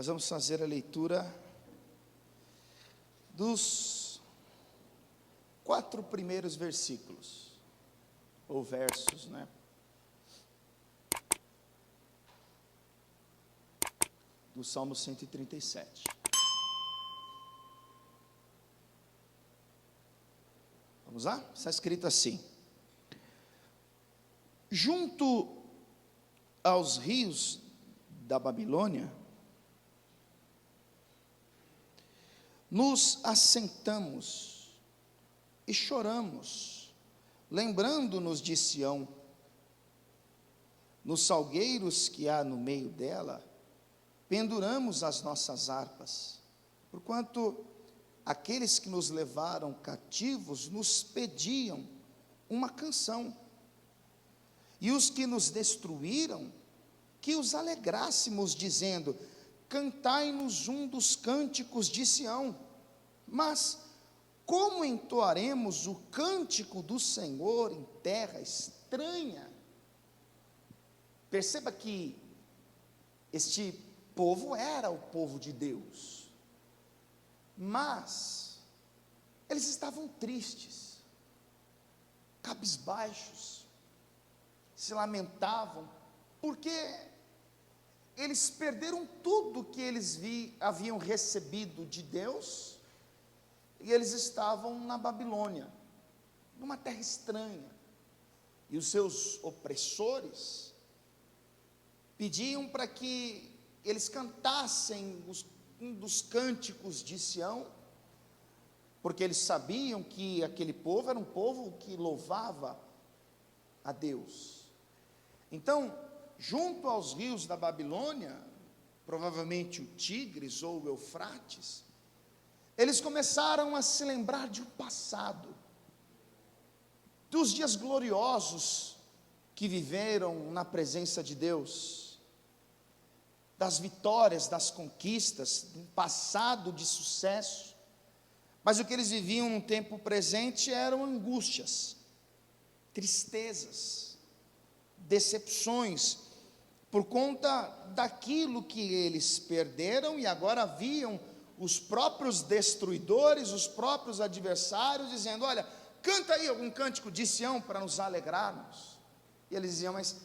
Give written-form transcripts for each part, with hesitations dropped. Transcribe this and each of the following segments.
Nós vamos fazer a leitura dos 4 primeiros versículos, ou versos, né? Do Salmo 137. Vamos lá? Está escrito assim: junto aos rios da Babilônia, nos assentamos e choramos, lembrando-nos de Sião. Nos salgueiros que há no meio dela, penduramos as nossas harpas, porquanto aqueles que nos levaram cativos nos pediam uma canção, e os que nos destruíram, que os alegrássemos, dizendo: cantai-nos um dos cânticos de Sião. Mas como entoaremos o cântico do Senhor em terra estranha? Perceba que este povo era o povo de Deus, mas eles estavam tristes, cabisbaixos, se lamentavam, porque eles perderam tudo que eles haviam recebido de Deus, e eles estavam na Babilônia, numa terra estranha, e os seus opressores pediam para que eles cantassem um dos cânticos de Sião, porque eles sabiam que aquele povo era um povo que louvava a Deus. Então, junto aos rios da Babilônia, provavelmente o Tigres ou o Eufrates, eles começaram a se lembrar de um passado, dos dias gloriosos que viveram na presença de Deus, das vitórias, das conquistas, de um passado de sucesso. Mas o que eles viviam no tempo presente eram angústias, tristezas, decepções, por conta daquilo que eles perderam, e agora haviam os próprios destruidores, os próprios adversários, dizendo: olha, canta aí algum cântico de Sião para nos alegrarmos. E eles diziam: mas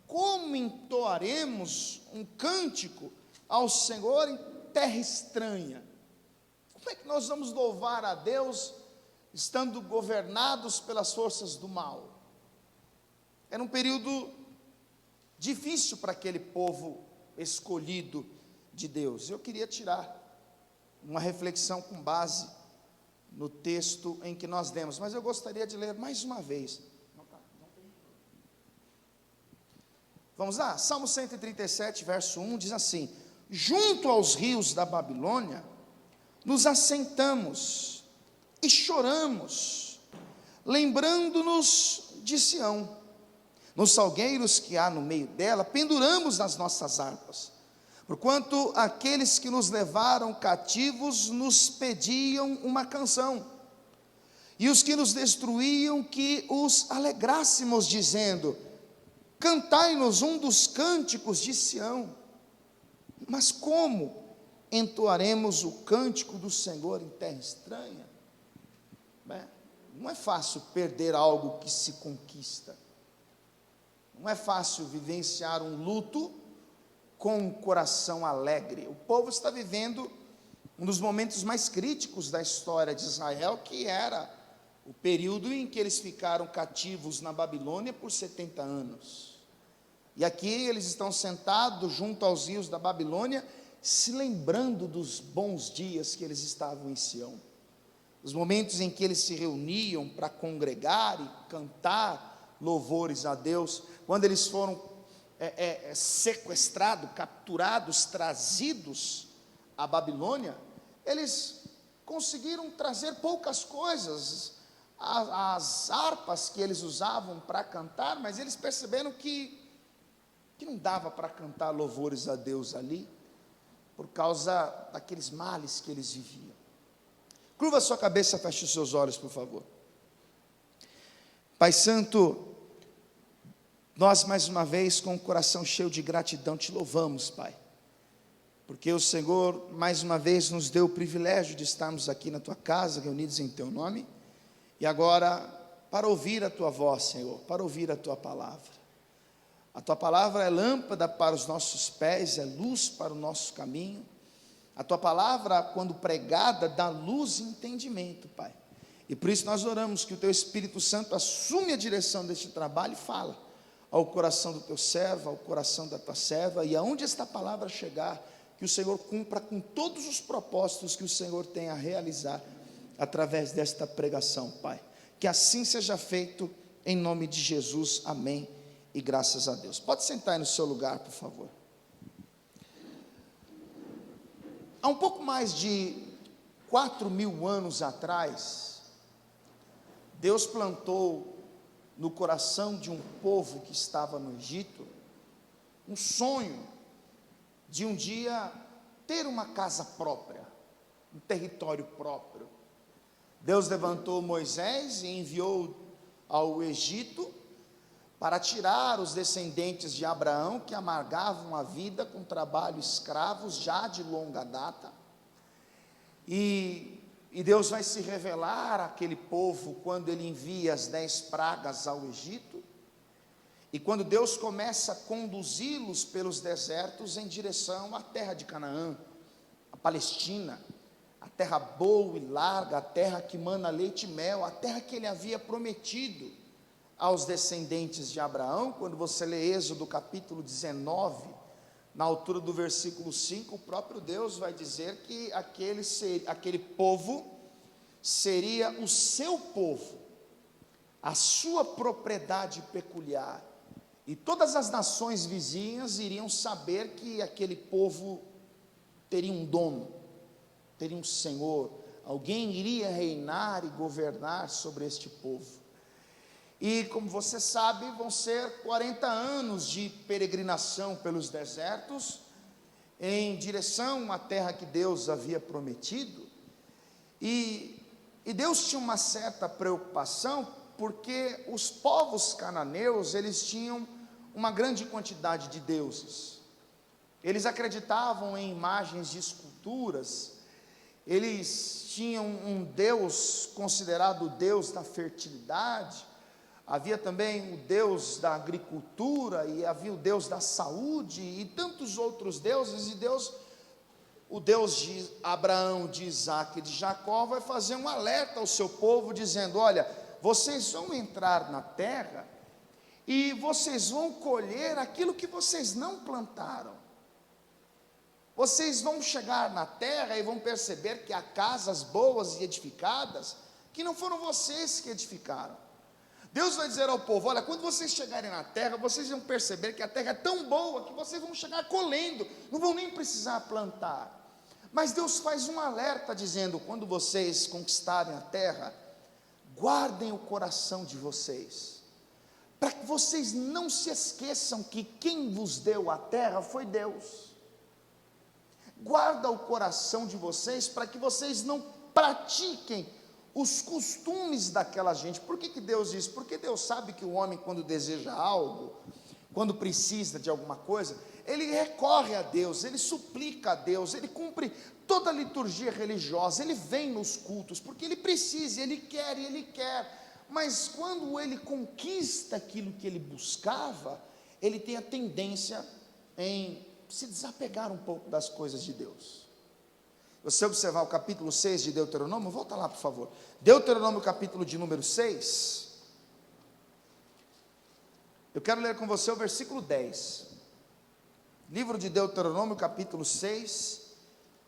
como entoaremos um cântico ao Senhor em terra estranha? Como é que nós vamos louvar a Deus estando governados pelas forças do mal? Era um período difícil para aquele povo escolhido de Deus. Eu queria tirar uma reflexão com base no texto em que nós lemos, mas eu gostaria de ler mais uma vez. Vamos lá? Salmo 137, verso 1, diz assim: junto aos rios da Babilônia, nos assentamos e choramos, lembrando-nos de Sião. Nos salgueiros que há no meio dela, penduramos as nossas harpas, porquanto aqueles que nos levaram cativos nos pediam uma canção, e os que nos destruíam, que os alegrássemos, dizendo: cantai-nos um dos cânticos de Sião. Mas como entoaremos o cântico do Senhor em terra estranha? Não é fácil perder algo que se conquista, não é fácil vivenciar um luto com um coração alegre. O povo está vivendo um dos momentos mais críticos da história de Israel, que era o período em que eles ficaram cativos na Babilônia por 70 anos. E aqui eles estão sentados junto aos rios da Babilônia, se lembrando dos bons dias que eles estavam em Sião, os momentos em que eles se reuniam para congregar e cantar louvores a Deus. Quando eles foram sequestrados, capturados, trazidos à Babilônia, eles conseguiram trazer poucas coisas, as harpas que eles usavam para cantar, mas eles perceberam que não dava para cantar louvores a Deus ali, por causa daqueles males que eles viviam. Curva a sua cabeça, feche os seus olhos, por favor. Pai Santo, nós mais uma vez, com o coração cheio de gratidão, te louvamos, Pai, porque o Senhor mais uma vez nos deu o privilégio de estarmos aqui na tua casa, reunidos em teu nome, e agora para ouvir a tua voz, Senhor, para ouvir a tua palavra. A tua palavra é lâmpada para os nossos pés, é luz para o nosso caminho. A tua palavra, quando pregada, dá luz e entendimento, Pai. E por isso nós oramos que o teu Espírito Santo assume a direção deste trabalho e fala ao coração do teu servo, ao coração da tua serva, e aonde esta palavra chegar, que o Senhor cumpra com todos os propósitos que o Senhor tem a realizar através desta pregação, Pai. Que assim seja feito, em nome de Jesus, amém, e graças a Deus. Pode sentar aí no seu lugar, por favor. Há um pouco mais de 4.000 anos atrás, Deus plantou no coração de um povo que estava no Egito, um sonho de um dia ter uma casa própria, um território próprio. Deus levantou Moisés e enviou ao Egito para tirar os descendentes de Abraão, que amargavam a vida com trabalho escravos já de longa data, e Deus vai se revelar àquele povo quando ele envia as 10 pragas ao Egito, e quando Deus começa a conduzi-los pelos desertos em direção à terra de Canaã, a Palestina, a terra boa e larga, a terra que mana leite e mel, a terra que ele havia prometido aos descendentes de Abraão. Quando você lê Êxodo capítulo 19, na altura do versículo 5, o próprio Deus vai dizer que aquele povo seria o seu povo, a sua propriedade peculiar, e todas as nações vizinhas iriam saber que aquele povo teria um dono, teria um senhor, alguém iria reinar e governar sobre este povo. E como você sabe, vão ser 40 anos de peregrinação pelos desertos, em direção à terra que Deus havia prometido, e Deus tinha uma certa preocupação, porque os povos cananeus, eles tinham uma grande quantidade de deuses, eles acreditavam em imagens de esculturas, eles tinham um Deus considerado o Deus da fertilidade, havia também o Deus da agricultura, e havia o Deus da saúde, e tantos outros deuses, e o Deus de Abraão, de Isaac e de Jacó, vai fazer um alerta ao seu povo, dizendo: olha, vocês vão entrar na terra, e vocês vão colher aquilo que vocês não plantaram, vocês vão chegar na terra e vão perceber que há casas boas e edificadas, que não foram vocês que edificaram. Deus vai dizer ao povo: olha, quando vocês chegarem na terra, vocês vão perceber que a terra é tão boa, que vocês vão chegar colhendo, não vão nem precisar plantar. Mas Deus faz um alerta dizendo: quando vocês conquistarem a terra, guardem o coração de vocês, para que vocês não se esqueçam que quem vos deu a terra foi Deus. Guarda o coração de vocês, para que vocês não pratiquem os costumes daquela gente. Por que Deus diz? Porque Deus sabe que o homem, quando deseja algo, quando precisa de alguma coisa, ele recorre a Deus, ele suplica a Deus, ele cumpre toda a liturgia religiosa, ele vem nos cultos, porque ele precisa, ele quer, mas quando ele conquista aquilo que ele buscava, ele tem a tendência em se desapegar um pouco das coisas de Deus. Você observar o capítulo 6 de Deuteronômio, volta lá por favor, Deuteronômio capítulo de número 6, eu quero ler com você o versículo 10, livro de Deuteronômio capítulo 6,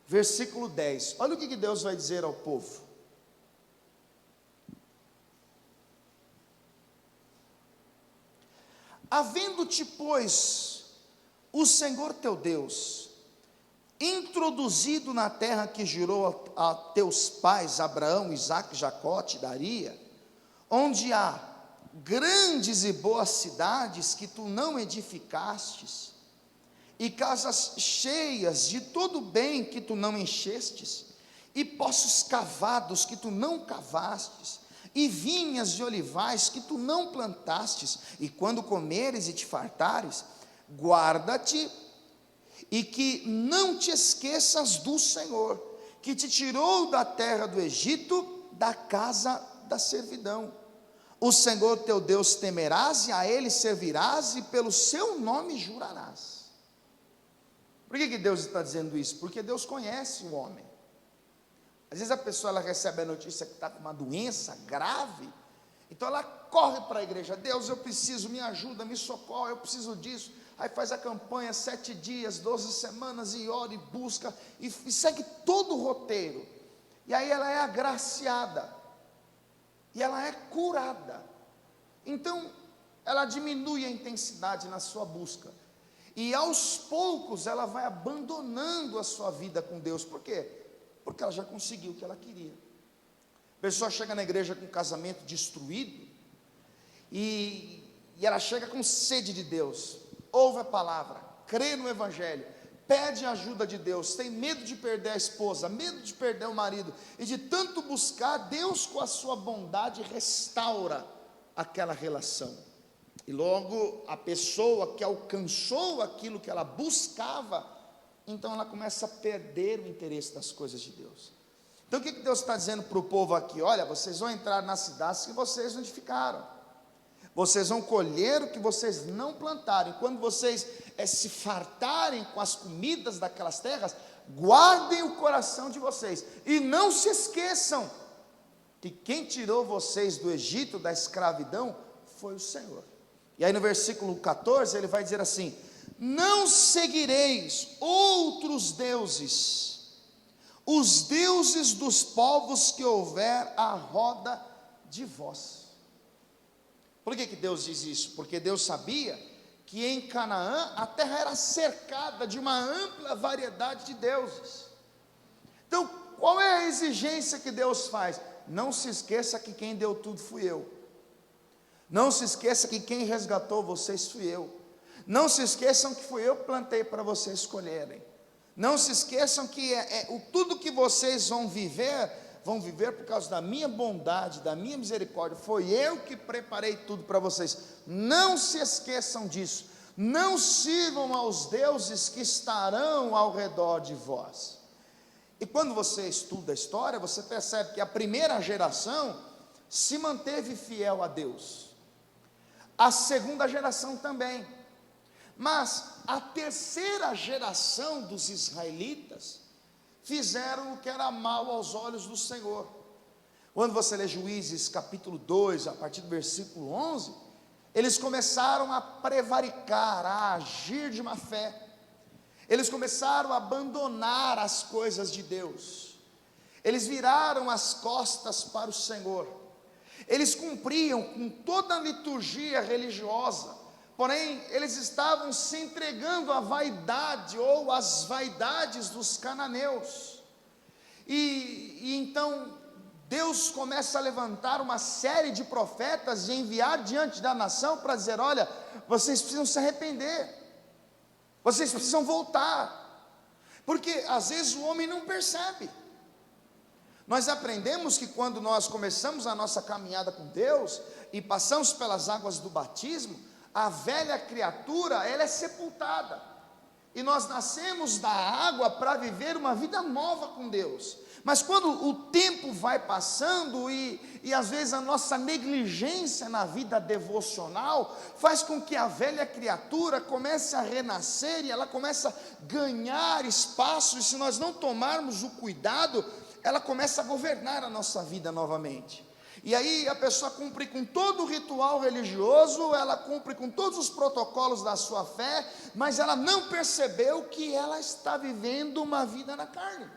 versículo 10, olha o que Deus vai dizer ao povo: havendo-te, pois, o Senhor teu Deus introduzido na terra que jurou a teus pais, Abraão, Isaque e Jacó te daria, onde há grandes e boas cidades que tu não edificastes, e casas cheias de todo bem que tu não enchestes, e poços cavados que tu não cavastes, e vinhas de olivais que tu não plantastes, e quando comeres e te fartares, guarda-te e que não te esqueças do Senhor, que te tirou da terra do Egito, da casa da servidão. O Senhor teu Deus temerás, e a Ele servirás, e pelo seu nome jurarás. Por que Deus está dizendo isso? Porque Deus conhece o homem. Às vezes a pessoa ela recebe a notícia que está com uma doença grave, então ela corre para a igreja: Deus, eu preciso, me ajuda, me socorre, eu preciso disso. Aí faz a campanha 7 dias, 12 semanas, e ora e busca, e segue todo o roteiro, e aí ela é agraciada, e ela é curada. Então ela diminui a intensidade na sua busca, e aos poucos ela vai abandonando a sua vida com Deus. Por quê? Porque ela já conseguiu o que ela queria. A pessoa chega na igreja com o casamento destruído, e ela chega com sede de Deus, ouve a palavra, crê no evangelho, pede ajuda de Deus, tem medo de perder a esposa, medo de perder o marido, e de tanto buscar, Deus com a sua bondade restaura aquela relação, e logo a pessoa que alcançou aquilo que ela buscava, então ela começa a perder o interesse das coisas de Deus. Então o que Deus está dizendo para o povo aqui? Olha, vocês vão entrar nas cidades que vocês não edificaram, vocês vão colher o que vocês não plantaram, e quando vocês se fartarem com as comidas daquelas terras, guardem o coração de vocês, e não se esqueçam que quem tirou vocês do Egito, da escravidão, foi o Senhor. E aí no versículo 14 ele vai dizer assim: não seguireis outros deuses, os deuses dos povos que houver à roda de vós. Por que Deus diz isso? Porque Deus sabia que em Canaã a terra era cercada de uma ampla variedade de deuses. Então, qual é a exigência que Deus faz? Não se esqueça que quem deu tudo fui eu. Não se esqueça que quem resgatou vocês fui eu. Não se esqueçam que fui eu que plantei para vocês escolherem. Não se esqueçam que tudo que vocês vão viver por causa da minha bondade, da minha misericórdia. Foi eu que preparei tudo para vocês. Não se esqueçam disso. Não sirvam aos deuses que estarão ao redor de vós. E quando você estuda a história, você percebe que a primeira geração se manteve fiel a Deus, a segunda geração também, mas a terceira geração dos israelitas fizeram o que era mal aos olhos do Senhor. Quando você lê Juízes capítulo 2, a partir do versículo 11, eles começaram a prevaricar, a agir de má fé. Eles começaram a abandonar as coisas de Deus. Eles viraram as costas para o Senhor. Eles cumpriam com toda a liturgia religiosa, porém eles estavam se entregando à vaidade ou às vaidades dos cananeus. E então Deus começa a levantar uma série de profetas e enviar diante da nação para dizer: olha, vocês precisam se arrepender, vocês precisam voltar, porque às vezes o homem não percebe. Nós aprendemos que quando nós começamos a nossa caminhada com Deus e passamos pelas águas do batismo, a velha criatura, ela é sepultada, e nós nascemos da água para viver uma vida nova com Deus. Mas quando o tempo vai passando e às vezes a nossa negligência na vida devocional faz com que a velha criatura comece a renascer, e ela começa a ganhar espaço, e se nós não tomarmos o cuidado, ela começa a governar a nossa vida novamente. E aí a pessoa cumpre com todo o ritual religioso, ela cumpre com todos os protocolos da sua fé, mas ela não percebeu que ela está vivendo uma vida na carne.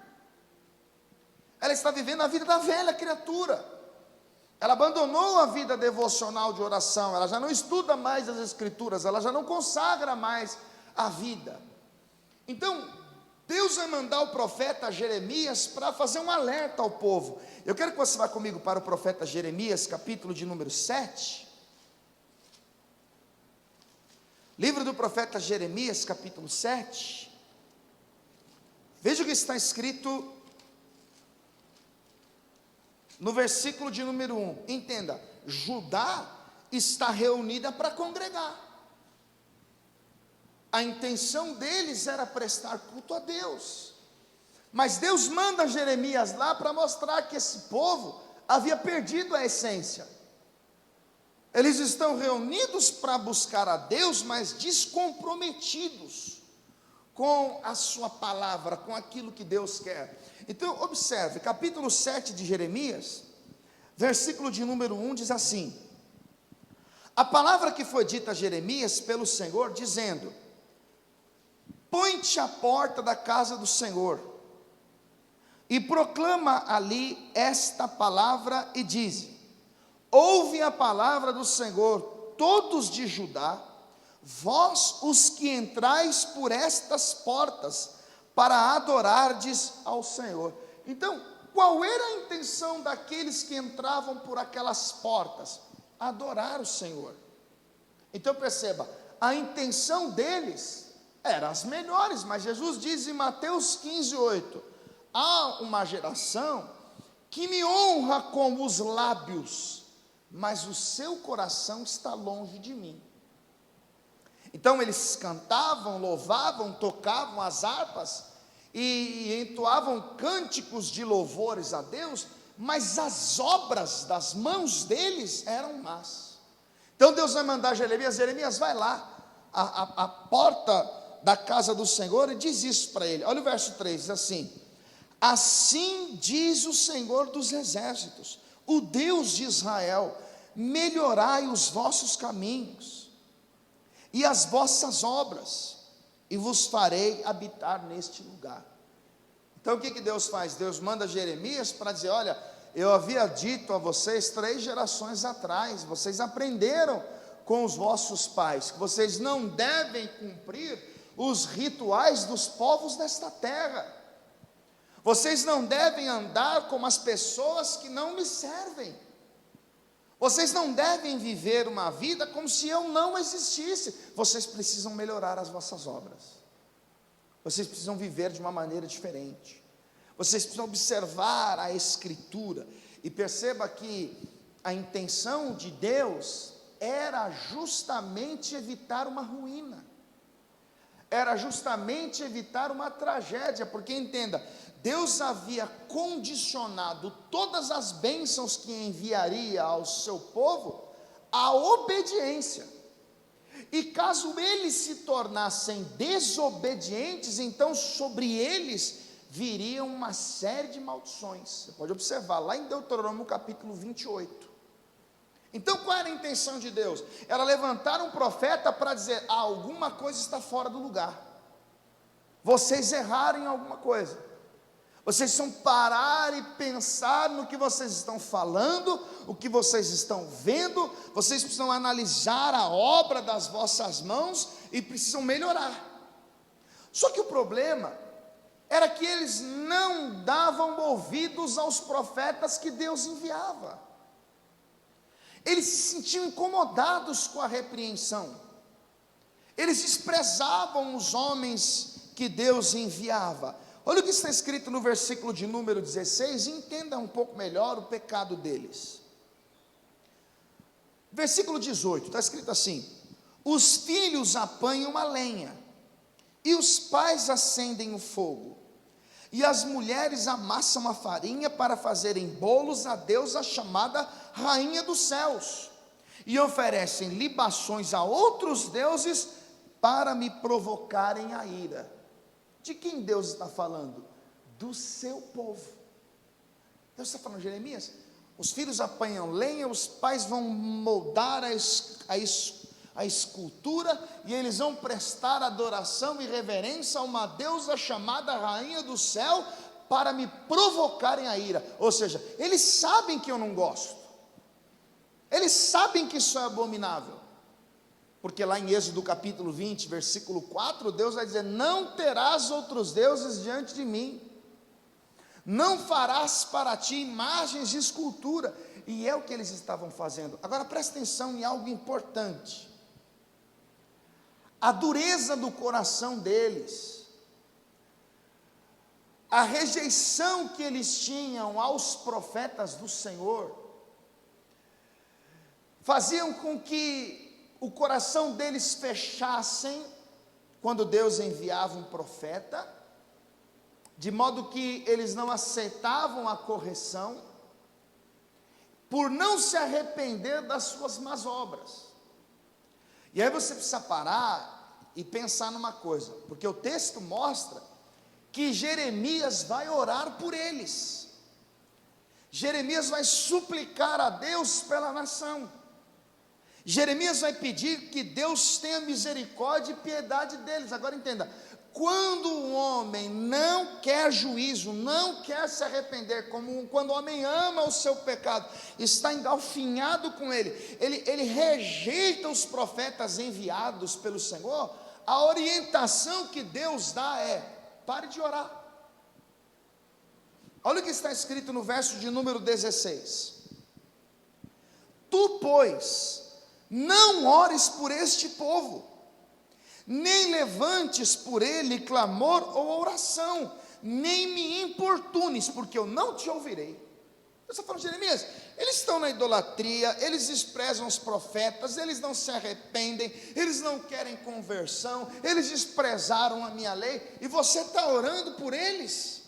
Ela está vivendo a vida da velha criatura. Ela abandonou a vida devocional de oração, ela já não estuda mais as escrituras, ela já não consagra mais a vida. Então Deus vai mandar o profeta Jeremias para fazer um alerta ao povo. Eu quero que você vá comigo para o profeta Jeremias, capítulo de número 7. Livro do profeta Jeremias, capítulo 7. Veja o que está escrito no versículo de número 1. Entenda: Judá está reunida para congregar. A intenção deles era prestar culto a Deus. Mas Deus manda Jeremias lá para mostrar que esse povo havia perdido a essência. Eles estão reunidos para buscar a Deus, mas descomprometidos com a sua palavra, com aquilo que Deus quer. Então observe, capítulo 7 de Jeremias, versículo de número 1 diz assim: a palavra que foi dita a Jeremias pelo Senhor, dizendo: põe-te à porta da casa do Senhor, e proclama ali esta palavra, e diz: ouve a palavra do Senhor, todos de Judá, vós os que entrais por estas portas, para adorardes ao Senhor. Então, qual era a intenção daqueles que entravam por aquelas portas? Adorar o Senhor. Então perceba, a intenção deles eram as melhores, mas Jesus diz em Mateus 15:8, há uma geração que me honra com os lábios, mas o seu coração está longe de mim. Então eles cantavam, louvavam, tocavam as harpas e entoavam cânticos de louvores a Deus, mas as obras das mãos deles eram más. Então Deus vai mandar Jeremias vai lá, a porta da casa do Senhor, e diz isso para ele. Olha o verso 3, diz assim: assim diz o Senhor dos exércitos, o Deus de Israel, melhorai os vossos caminhos e as vossas obras, e vos farei habitar neste lugar. Então o que Deus faz? Deus manda Jeremias para dizer: olha, eu havia dito a vocês 3 gerações atrás, vocês aprenderam com os vossos pais, que vocês não devem cumprir os rituais dos povos desta terra, vocês não devem andar como as pessoas que não me servem, vocês não devem viver uma vida como se eu não existisse, vocês precisam melhorar as vossas obras, vocês precisam viver de uma maneira diferente, vocês precisam observar a Escritura, e perceba que a intenção de Deus era justamente evitar uma ruína, era justamente evitar uma tragédia, porque entenda, Deus havia condicionado todas as bênçãos que enviaria ao seu povo à obediência, e caso eles se tornassem desobedientes, então sobre eles viria uma série de maldições. Você pode observar lá em Deuteronômio capítulo 28. Então qual era a intenção de Deus? Era levantar um profeta para dizer: alguma coisa está fora do lugar, vocês erraram em alguma coisa, vocês precisam parar e pensar no que vocês estão falando, o que vocês estão vendo, vocês precisam analisar a obra das vossas mãos e precisam melhorar. Só que o problema era que eles não davam ouvidos aos profetas que Deus enviava, eles se sentiam incomodados com a repreensão, eles desprezavam os homens que Deus enviava. Olha o que está escrito no versículo de número 16, e entenda um pouco melhor o pecado deles. Versículo 18, está escrito assim: os filhos apanham a lenha, e os pais acendem o fogo, e as mulheres amassam a farinha para fazerem bolos à deusa chamada Rainha dos Céus, e oferecem libações a outros deuses para me provocarem a ira. De quem Deus está falando? Do seu povo. Deus está falando: Jeremias, os filhos apanham lenha, os pais vão moldar a escultura, e eles vão prestar adoração e reverência a uma deusa chamada Rainha do Céu, para me provocarem a ira. Ou seja, eles sabem que eu não gosto, eles sabem que isso é abominável, porque lá em Êxodo capítulo 20, versículo 4, Deus vai dizer: não terás outros deuses diante de mim, não farás para ti imagens de escultura. E é o que eles estavam fazendo. Agora presta atenção em algo importante: a dureza do coração deles, a rejeição que eles tinham aos profetas do Senhor, faziam com que o coração deles fechassem quando Deus enviava um profeta, de modo que eles não aceitavam a correção, por não se arrepender das suas más obras. E aí você precisa parar e pensar numa coisa, porque o texto mostra que Jeremias vai orar por eles. Jeremias vai suplicar a Deus pela nação. Jeremias vai pedir que Deus tenha misericórdia e piedade deles. Agora entenda, quando o homem não quer juízo, não quer se arrepender, como quando o homem ama o seu pecado, está engalfinhado com ele rejeita os profetas enviados pelo Senhor, a orientação que Deus dá é: pare de orar. Olha o que está escrito no verso de número 16: Tu, pois, não ores por este povo, nem levantes por ele clamor ou oração, nem me importunes, porque eu não te ouvirei. Você falou, Jeremias, eles estão na idolatria, eles desprezam os profetas, eles não se arrependem, eles não querem conversão, eles desprezaram a minha lei, e você está orando por eles?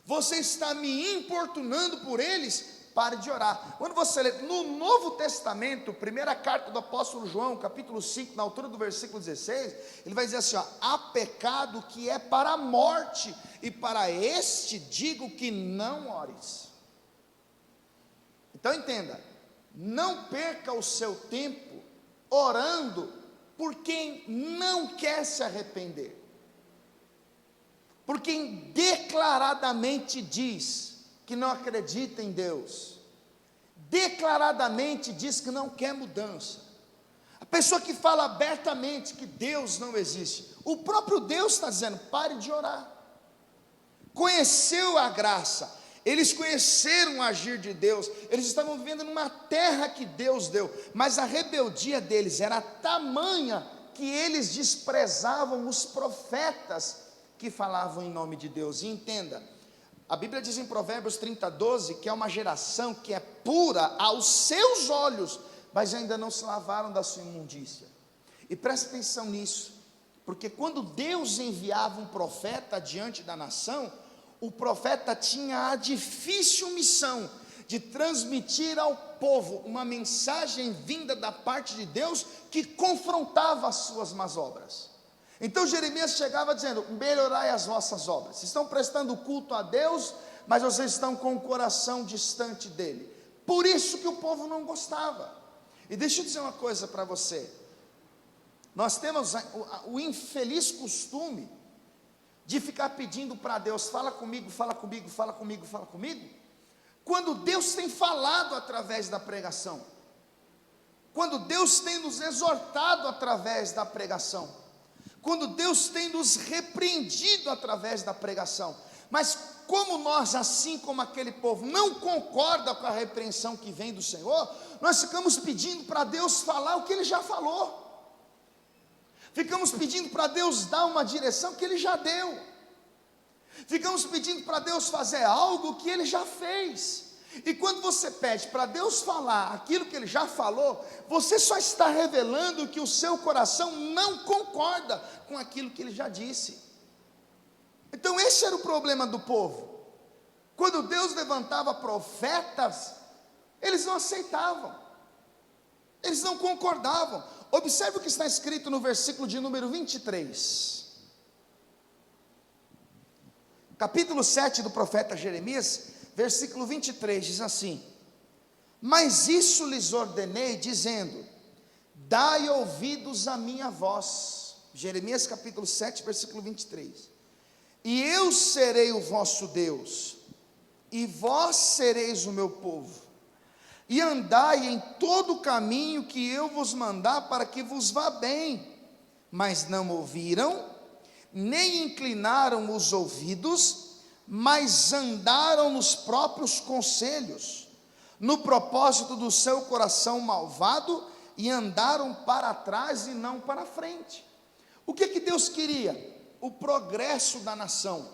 Você está me importunando por eles? Pare de orar. Quando você lê no Novo Testamento, primeira carta do apóstolo João, capítulo 5, na altura do versículo 16, ele vai dizer assim, ó: há pecado que é para a morte, e para este digo que não ores. Então entenda, não perca o seu tempo orando por quem não quer se arrepender, por quem declaradamente diz que não acredita em Deus, declaradamente diz que não quer mudança, a pessoa que fala abertamente que Deus não existe. O próprio Deus está dizendo: pare de orar. Conheceu a graça, eles conheceram o agir de Deus, eles estavam vivendo numa terra que Deus deu, mas a rebeldia deles era tamanha que eles desprezavam os profetas que falavam em nome de Deus. E entenda, a Bíblia diz em Provérbios 30:12 que é uma geração que é pura aos seus olhos, mas ainda não se lavaram da sua imundícia. E preste atenção nisso, porque quando Deus enviava um profeta diante da nação, o profeta tinha a difícil missão de transmitir ao povo uma mensagem vinda da parte de Deus que confrontava as suas más obras. Então Jeremias chegava dizendo: melhorai as vossas obras. Vocês estão prestando culto a Deus, mas vocês estão com o coração distante dele. Por isso que o povo não gostava. E deixa eu dizer uma coisa para você. Nós temos o infeliz costume de ficar pedindo para Deus: fala comigo, fala comigo, fala comigo, fala comigo, quando Deus tem falado através da pregação, quando Deus tem nos exortado através da pregação, quando Deus tem nos repreendido através da pregação. Mas como nós, assim como aquele povo, não concorda com a repreensão que vem do Senhor, nós ficamos pedindo para Deus falar o que Ele já falou, ficamos pedindo para Deus dar uma direção que Ele já deu, ficamos pedindo para Deus fazer algo que Ele já fez. E quando você pede para Deus falar aquilo que Ele já falou, você só está revelando que o seu coração não concorda com aquilo que Ele já disse. Então esse era o problema do povo. Quando Deus levantava profetas, eles não aceitavam, eles não concordavam. Observe o que está escrito no versículo de número 23, capítulo 7 do profeta Jeremias, versículo 23, diz assim: mas isso lhes ordenei, dizendo: dai ouvidos à minha voz. Jeremias capítulo 7, versículo 23. E eu serei o vosso Deus, e vós sereis o meu povo, e andai em todo o caminho que eu vos mandar, para que vos vá bem. Mas não ouviram, nem inclinaram os ouvidos, mas andaram nos próprios conselhos, no propósito do seu coração malvado, e andaram para trás e não para frente. O que Deus queria? O progresso da nação.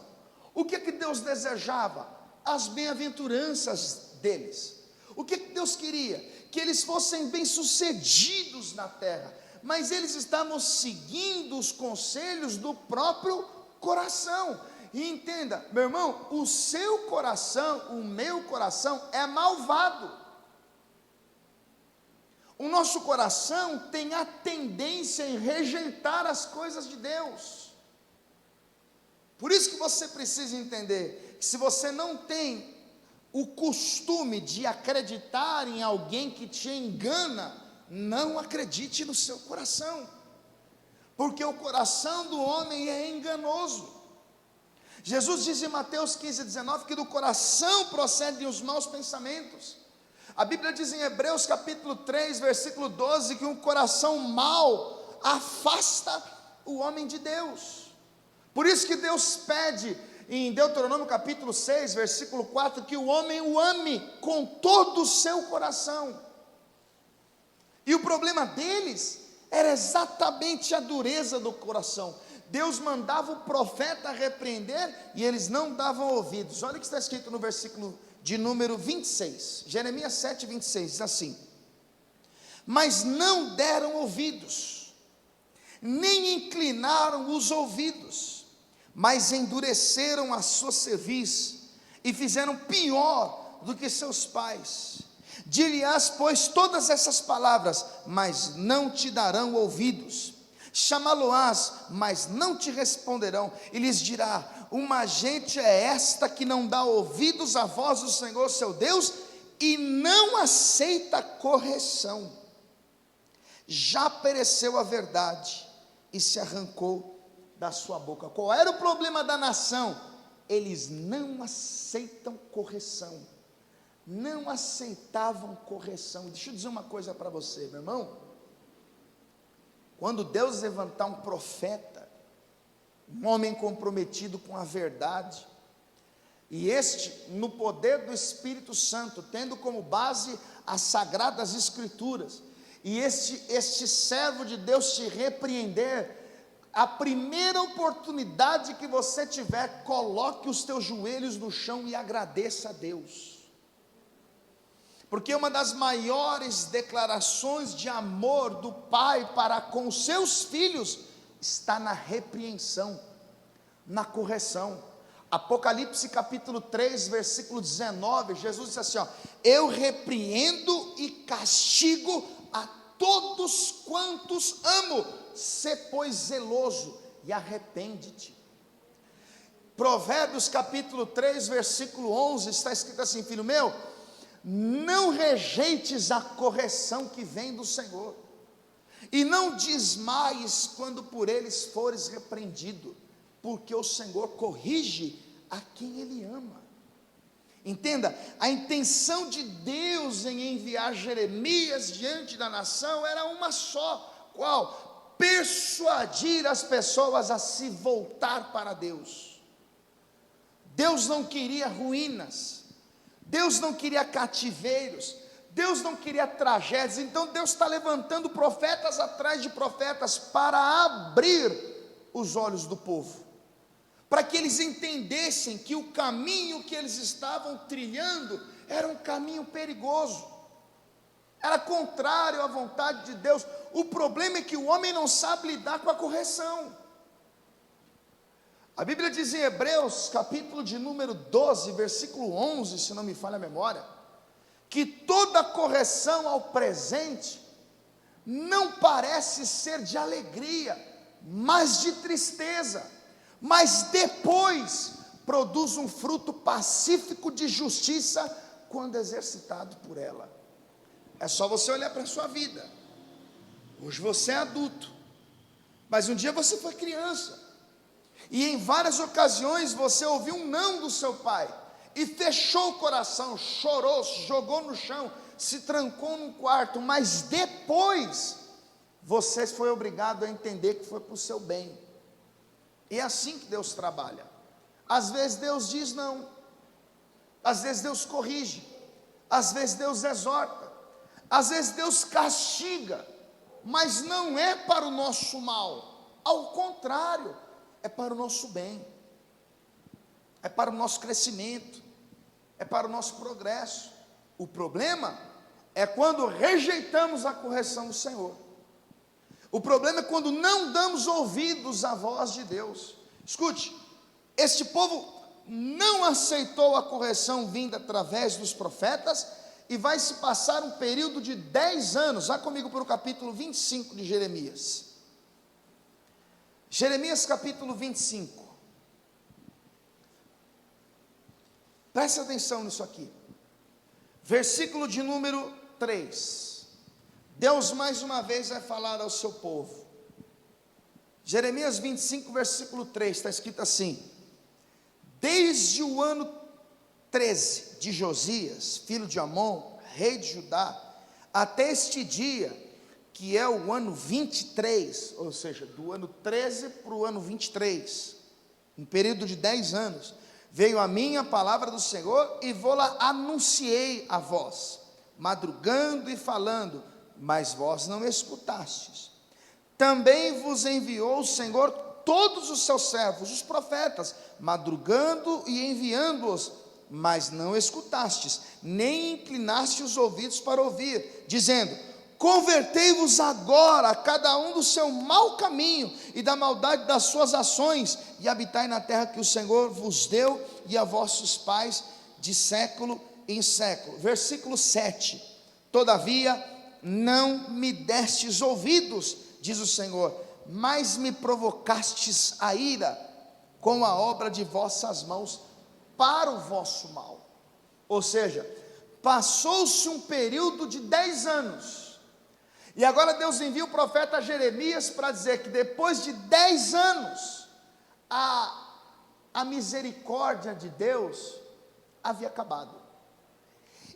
O que Deus desejava? As bem-aventuranças deles. O que Deus queria? Que eles fossem bem-sucedidos na terra. mas eles estavam seguindo os conselhos do próprio coração. E entenda, meu irmão, o seu coração, o meu coração é malvado. O nosso coração tem a tendência em rejeitar as coisas de Deus. Por isso que você precisa entender que se você não tem o costume de acreditar em alguém que te engana, não acredite no seu coração, porque o coração do homem é enganoso. Jesus diz em Mateus 15:19 que do coração procedem os maus pensamentos. A Bíblia diz em Hebreus capítulo 3, versículo 12, que um coração mau afasta o homem de Deus. Por isso que Deus pede em Deuteronômio capítulo 6, versículo 4, que o homem o ame com todo o seu coração. E o problema deles era exatamente a dureza do coração. Deus mandava o profeta repreender e eles não davam ouvidos. Olha o que está escrito no versículo de número 26, Jeremias 7, 26, diz assim: mas não deram ouvidos, nem inclinaram os ouvidos, mas endureceram a sua cerviz, e fizeram pior do que seus pais. Dir-lhe-ás, pois, todas essas palavras, mas não te darão ouvidos. Chamá-lo-ás, mas não te responderão, e lhes dirá: uma gente é esta que não dá ouvidos à voz do Senhor seu Deus, e não aceita correção. Já pereceu a verdade, e se arrancou da sua boca. Qual era o problema da nação? Eles não aceitam correção, não aceitavam correção. Deixa eu dizer uma coisa para você, meu irmão. Quando Deus levantar um profeta, um homem comprometido com a verdade, e este, no poder do Espírito Santo, tendo como base as Sagradas Escrituras, e este servo de Deus te repreender, a primeira oportunidade que você tiver, coloque os teus joelhos no chão e agradeça a Deus. Porque uma das maiores declarações de amor do pai para com os seus filhos está na repreensão, na correção. Apocalipse capítulo 3, versículo 19, Jesus disse assim: ó, eu repreendo e castigo a todos quantos amo, sê pois zeloso e arrepende-te. Provérbios capítulo 3, versículo 11, está escrito assim: filho meu, não rejeites a correção que vem do Senhor, e não desmaies quando por eles fores repreendido, porque o Senhor corrige a quem Ele ama. Entenda, a intenção de Deus em enviar Jeremias diante da nação era uma só. Qual? Persuadir as pessoas a se voltar para Deus. Deus não queria ruínas, Deus não queria cativeiros, Deus não queria tragédias. Então Deus está levantando profetas atrás de profetas para abrir os olhos do povo, para que eles entendessem que o caminho que eles estavam trilhando era um caminho perigoso, era contrário à vontade de Deus. O problema é que o homem não sabe lidar com a correção. A Bíblia diz em Hebreus, capítulo de número 12, versículo 11, se não me falha a memória, que toda correção ao presente não parece ser de alegria, mas de tristeza, mas depois produz um fruto pacífico de justiça quando exercitado por ela. É só você olhar para a sua vida. Hoje você é adulto, mas um dia você foi criança, e em várias ocasiões você ouviu um não do seu pai, e fechou o coração, chorou, se jogou no chão, se trancou num quarto, mas depois você foi obrigado a entender que foi para o seu bem. E é assim que Deus trabalha. Às vezes Deus diz não, às vezes Deus corrige, às vezes Deus exorta, às vezes Deus castiga, mas não é para o nosso mal, ao contrário, é para o nosso bem, é para o nosso crescimento, é para o nosso progresso. O problema é quando rejeitamos a correção do Senhor. O problema é quando não damos ouvidos à voz de Deus. Escute, este povo não aceitou a correção vinda através dos profetas, e vai se passar um período de 10 anos. Vá comigo para o capítulo 25 de Jeremias. Jeremias capítulo 25. Preste atenção nisso aqui. Versículo de número 3. Deus mais uma vez vai falar ao seu povo. Jeremias 25, versículo 3, está escrito assim: desde o ano 13 de Josias, filho de Amon, rei de Judá, até este dia, que é o ano 23, ou seja, do ano 13 para o ano 23, um período de 10 anos, veio a mim a palavra do Senhor, e vou-la anunciei a vós, madrugando e falando, mas vós não escutastes. Também vos enviou o Senhor todos os seus servos, os profetas, madrugando e enviando-os, mas não escutastes, nem inclinaste os ouvidos para ouvir, dizendo: convertei-vos agora, cada um do seu mau caminho e da maldade das suas ações, e habitai na terra que o Senhor vos deu e a vossos pais de século em século. Versículo 7: todavia não me destes ouvidos, diz o Senhor, mas me provocastes a ira com a obra de vossas mãos para o vosso mal. Ou seja, passou-se um período de 10 anos, e agora Deus envia o profeta Jeremias para dizer que depois de 10 anos, a misericórdia de Deus havia acabado,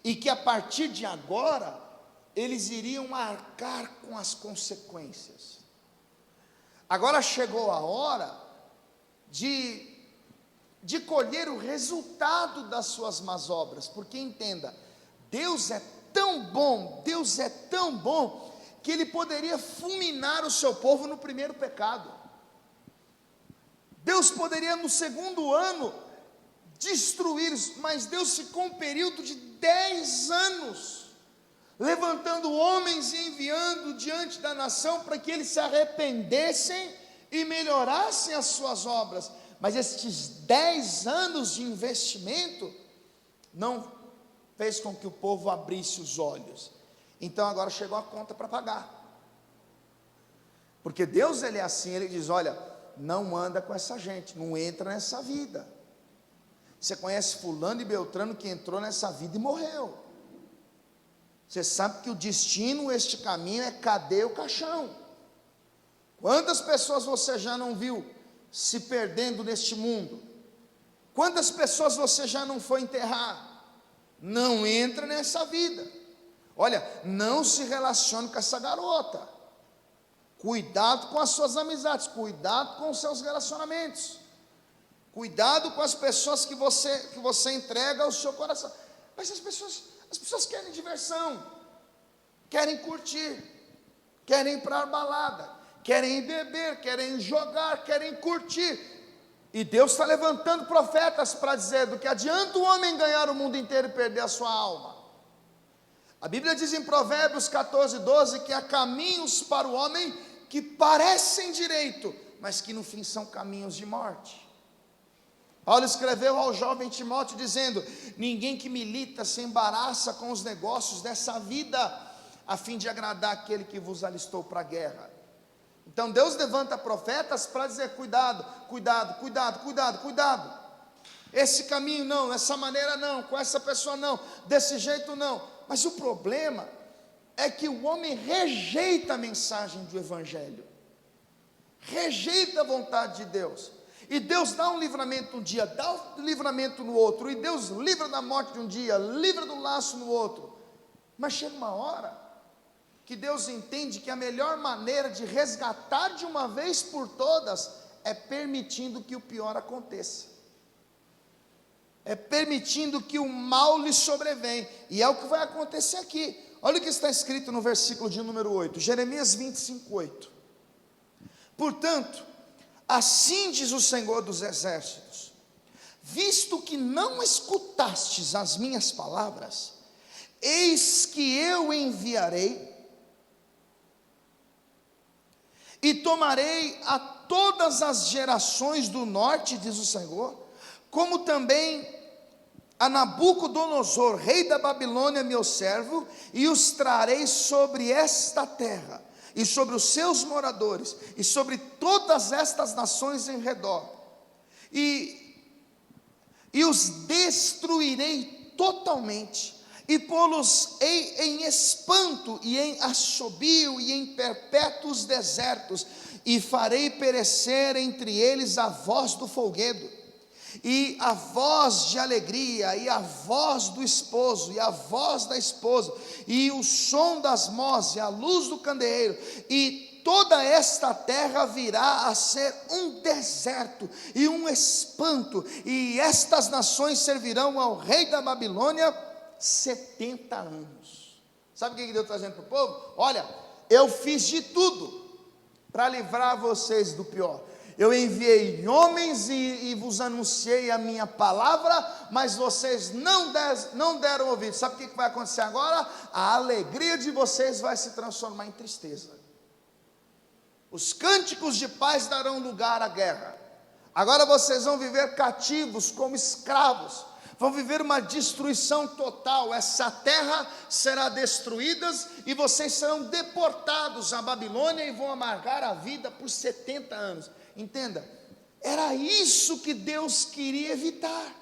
e que a partir de agora, eles iriam arcar com as consequências. Agora chegou a hora de colher o resultado das suas más obras, porque entenda, Deus é tão bom, que Ele poderia fulminar o seu povo no primeiro pecado. Deus poderia no segundo ano destruir, mas Deus ficou um período de 10 anos, levantando homens e enviando diante da nação, para que eles se arrependessem e melhorassem as suas obras. Mas estes 10 anos de investimento não fez com que o povo abrisse os olhos. Então agora chegou a conta para pagar, porque Deus, Ele é assim, Ele diz: olha, não anda com essa gente, não entra nessa vida. Você conhece fulano e beltrano que entrou nessa vida e morreu. Você sabe que o destino, este caminho é cadeia o caixão. Quantas pessoas você já não viu se perdendo neste mundo? Quantas pessoas você já não foi enterrar? Não entra nessa vida. Olha, não se relacione com essa garota. Cuidado com as suas amizades, cuidado com os seus relacionamentos, cuidado com as pessoas que você entrega o seu coração. Mas as pessoas querem diversão, querem curtir, querem ir para a balada, querem beber, querem jogar, querem curtir. E Deus está levantando profetas para dizer: do que adianta o homem ganhar o mundo inteiro e perder a sua alma? A Bíblia diz em Provérbios 14:12 que há caminhos para o homem que parecem direito, mas que no fim são caminhos de morte. Paulo escreveu ao jovem Timóteo dizendo: ninguém que milita se embaraça com os negócios dessa vida, a fim de agradar aquele que vos alistou para a guerra. Então Deus levanta profetas para dizer: cuidado, cuidado, cuidado, cuidado, cuidado. Esse caminho não, essa maneira não, com essa pessoa não, desse jeito não. Mas o problema é que o homem rejeita a mensagem do Evangelho, rejeita a vontade de Deus. E Deus dá um livramento um dia, dá um livramento no outro, e Deus livra da morte de um dia, livra do laço no outro. Mas chega uma hora que Deus entende que a melhor maneira de resgatar de uma vez por todas é permitindo que o pior aconteça, é permitindo que o mal lhe sobrevém, e é o que vai acontecer aqui. Olha o que está escrito no versículo de número 8, Jeremias 25:8. Portanto, assim diz o Senhor dos exércitos: visto que não escutastes as minhas palavras, eis que eu enviarei E tomarei a todas as gerações do norte, diz o Senhor, como também a Nabucodonosor, rei da Babilônia, meu servo, e os trarei sobre esta terra, e sobre os seus moradores, e sobre todas estas nações em redor, e os destruirei totalmente, e pô-los-ei em espanto, e em assobio, e em perpétuos desertos, e farei perecer entre eles a voz do folguedo, e a voz de alegria, e a voz do esposo, e a voz da esposa, e o som das mós, e a luz do candeeiro, e toda esta terra virá a ser um deserto, e um espanto, e estas nações servirão ao rei da Babilônia 70 anos. Sabe o que Deus está dizendo para o povo? Olha, eu fiz de tudo para livrar vocês do pior. Eu enviei homens e vos anunciei a minha palavra, mas vocês não deram ouvido. Sabe o que vai acontecer agora? A alegria de vocês vai se transformar em tristeza. Os cânticos de paz darão lugar à guerra. Agora vocês vão viver cativos como escravos. Vão viver uma destruição total. Essa terra será destruída e vocês serão deportados à Babilônia e vão amargar a vida por 70 anos. Entenda, era isso que Deus queria evitar.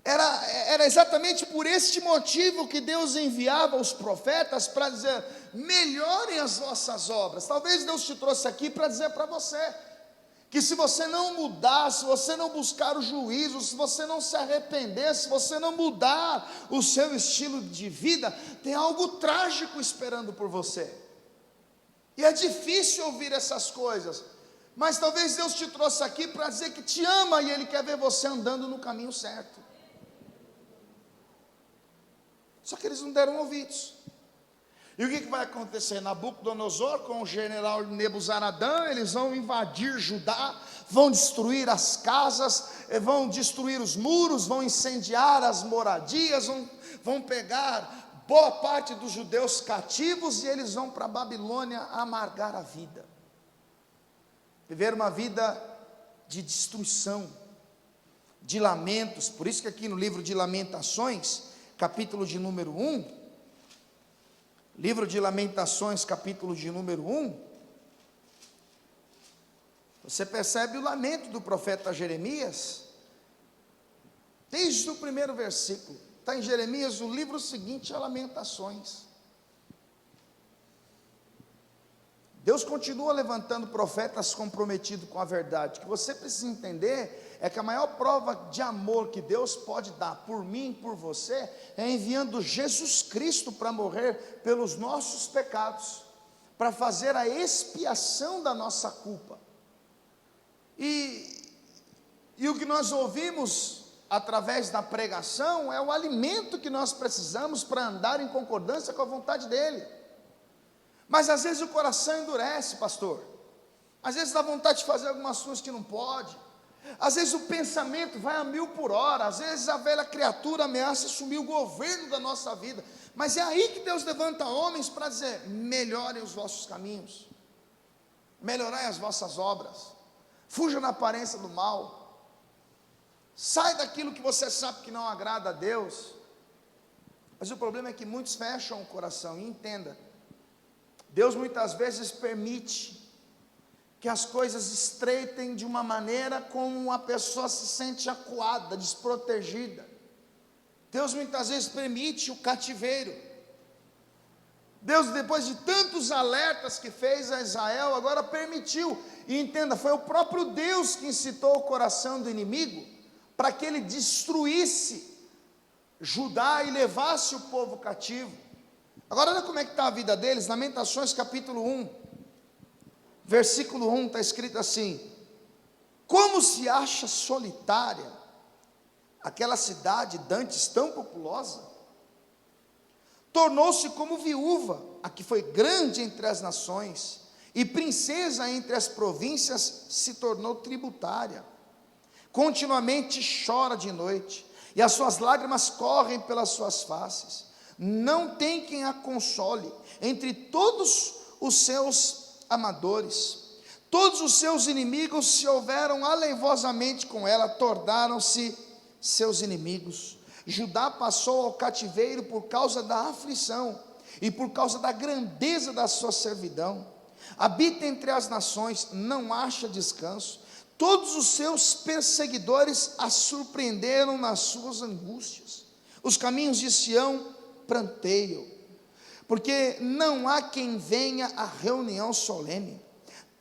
Era exatamente por este motivo que Deus enviava os profetas para dizer: melhorem as vossas obras. Talvez Deus te trouxe aqui para dizer para você que se você não mudar, se você não buscar o juízo, se você não se arrepender, se você não mudar o seu estilo de vida, tem algo trágico esperando por você. E é difícil ouvir essas coisas, mas talvez Deus te trouxe aqui para dizer que te ama e Ele quer ver você andando no caminho certo. Só que eles não deram ouvidos. E o que vai acontecer? Nabucodonosor com o general Nebuzaradã, eles vão invadir Judá, vão destruir as casas, vão destruir os muros, vão incendiar as moradias, vão pegar boa parte dos judeus cativos, e eles vão para a Babilônia amargar a vida, viver uma vida de destruição, de lamentos. Por isso que aqui no livro de Lamentações, capítulo de número 1, livro de Lamentações, capítulo de número 1, você percebe o lamento do profeta Jeremias, desde o primeiro versículo. Está em Jeremias, o livro seguinte a Lamentações. Deus continua levantando profetas comprometidos com a verdade. O que você precisa entender é que a maior prova de amor que Deus pode dar por mim e por você é enviando Jesus Cristo para morrer pelos nossos pecados, para fazer a expiação da nossa culpa. E o que nós ouvimos através da pregação é o alimento que nós precisamos para andar em concordância com a vontade dEle. Mas às vezes o coração endurece, pastor. Às vezes dá vontade de fazer algumas coisas que não pode. Às vezes o pensamento vai a 1000 por hora. Às vezes a velha criatura ameaça assumir o governo da nossa vida. Mas é aí que Deus levanta homens para dizer: melhorem os vossos caminhos, melhorai as vossas obras, fujam da aparência do mal, sai daquilo que você sabe que não agrada a Deus. Mas o problema é que muitos fecham o coração. E entenda, Deus muitas vezes permite que as coisas estreitem de uma maneira como a pessoa se sente acuada, desprotegida. Deus muitas vezes permite o cativeiro. Deus, depois de tantos alertas que fez a Israel, agora permitiu. E entenda, foi o próprio Deus que incitou o coração do inimigo para que ele destruísse Judá e levasse o povo cativo. Agora olha como é que está a vida deles. Lamentações capítulo 1, versículo 1, está escrito assim: como se acha solitária aquela cidade dantes tão populosa, tornou-se como viúva, a que foi grande entre as nações, e princesa entre as províncias se tornou tributária. Continuamente chora de noite, e as suas lágrimas correm pelas suas faces. Não tem quem a console. Entre todos os seus amadores. Todos os seus inimigos se houveram aleivosamente com ela, tornaram-se seus inimigos. Judá passou ao cativeiro por causa da aflição e por causa da grandeza da sua servidão. Habita entre as nações, não acha descanso. Todos os seus perseguidores a surpreenderam nas suas angústias. Os caminhos de Sião pranteiam, porque não há quem venha à reunião solene.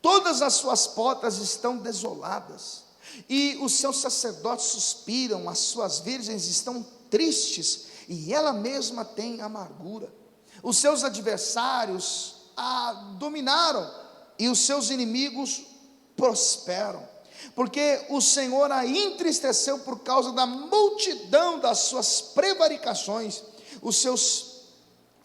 Todas as suas portas estão desoladas, e os seus sacerdotes suspiram, as suas virgens estão tristes, e ela mesma tem amargura. Os seus adversários a dominaram, e os seus inimigos prosperam, porque o Senhor a entristeceu por causa da multidão das suas prevaricações. Os seus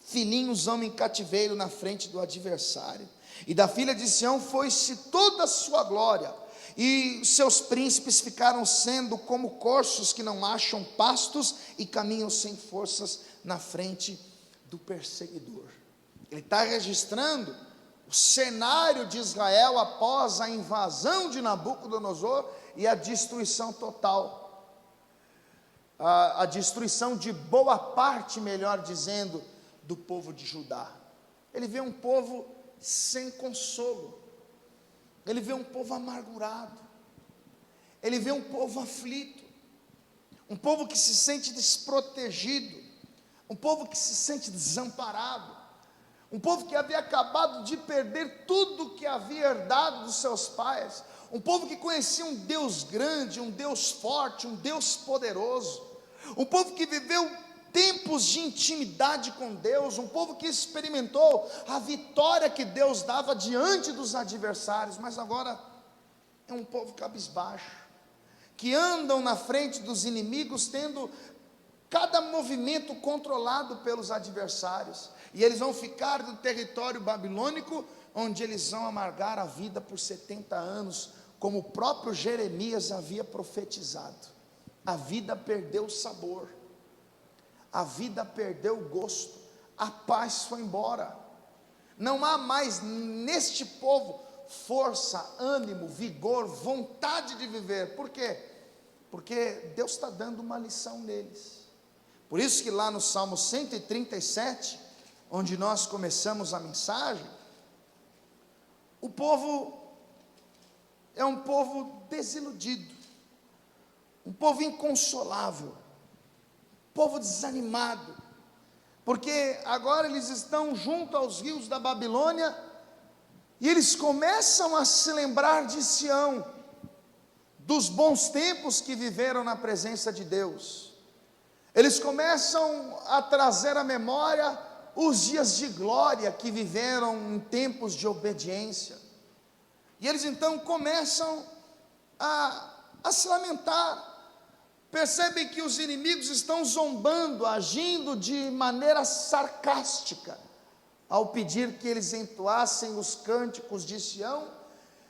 filhinhos vão em cativeiro na frente do adversário, e da filha de Sião foi-se toda a sua glória, e seus príncipes ficaram sendo como corços que não acham pastos e caminham sem forças na frente do perseguidor. Ele está registrando o cenário de Israel após a invasão de Nabucodonosor e a destruição total, a destruição de boa parte, melhor dizendo, do povo de Judá. Ele vê um povo sem consolo, ele vê um povo amargurado, ele vê um povo aflito, um povo que se sente desprotegido, um povo que se sente desamparado, um povo que havia acabado de perder tudo que havia herdado dos seus pais, um povo que conhecia um Deus grande, um Deus forte, um Deus poderoso, um povo que viveu tempos de intimidade com Deus, um povo que experimentou a vitória que Deus dava diante dos adversários, mas agora é um povo cabisbaixo, que andam na frente dos inimigos, tendo cada movimento controlado pelos adversários, e eles vão ficar no território babilônico, onde eles vão amargar a vida por 70 anos, como o próprio Jeremias havia profetizado. A vida perdeu o sabor, a vida perdeu o gosto, a paz foi embora, não há mais neste povo força, ânimo, vigor, vontade de viver. Por quê? Porque Deus está dando uma lição neles. Por isso que lá no Salmo 137, onde nós começamos a mensagem, o povo é um povo desiludido, um povo inconsolável, um povo desanimado, porque agora eles estão junto aos rios da Babilônia, e eles começam a se lembrar de Sião, dos bons tempos que viveram na presença de Deus. Eles começam a trazer à memória os dias de glória que viveram em tempos de obediência, e eles então começam a se lamentar, percebem que os inimigos estão zombando, agindo de maneira sarcástica, ao pedir que eles entoassem os cânticos de Sião,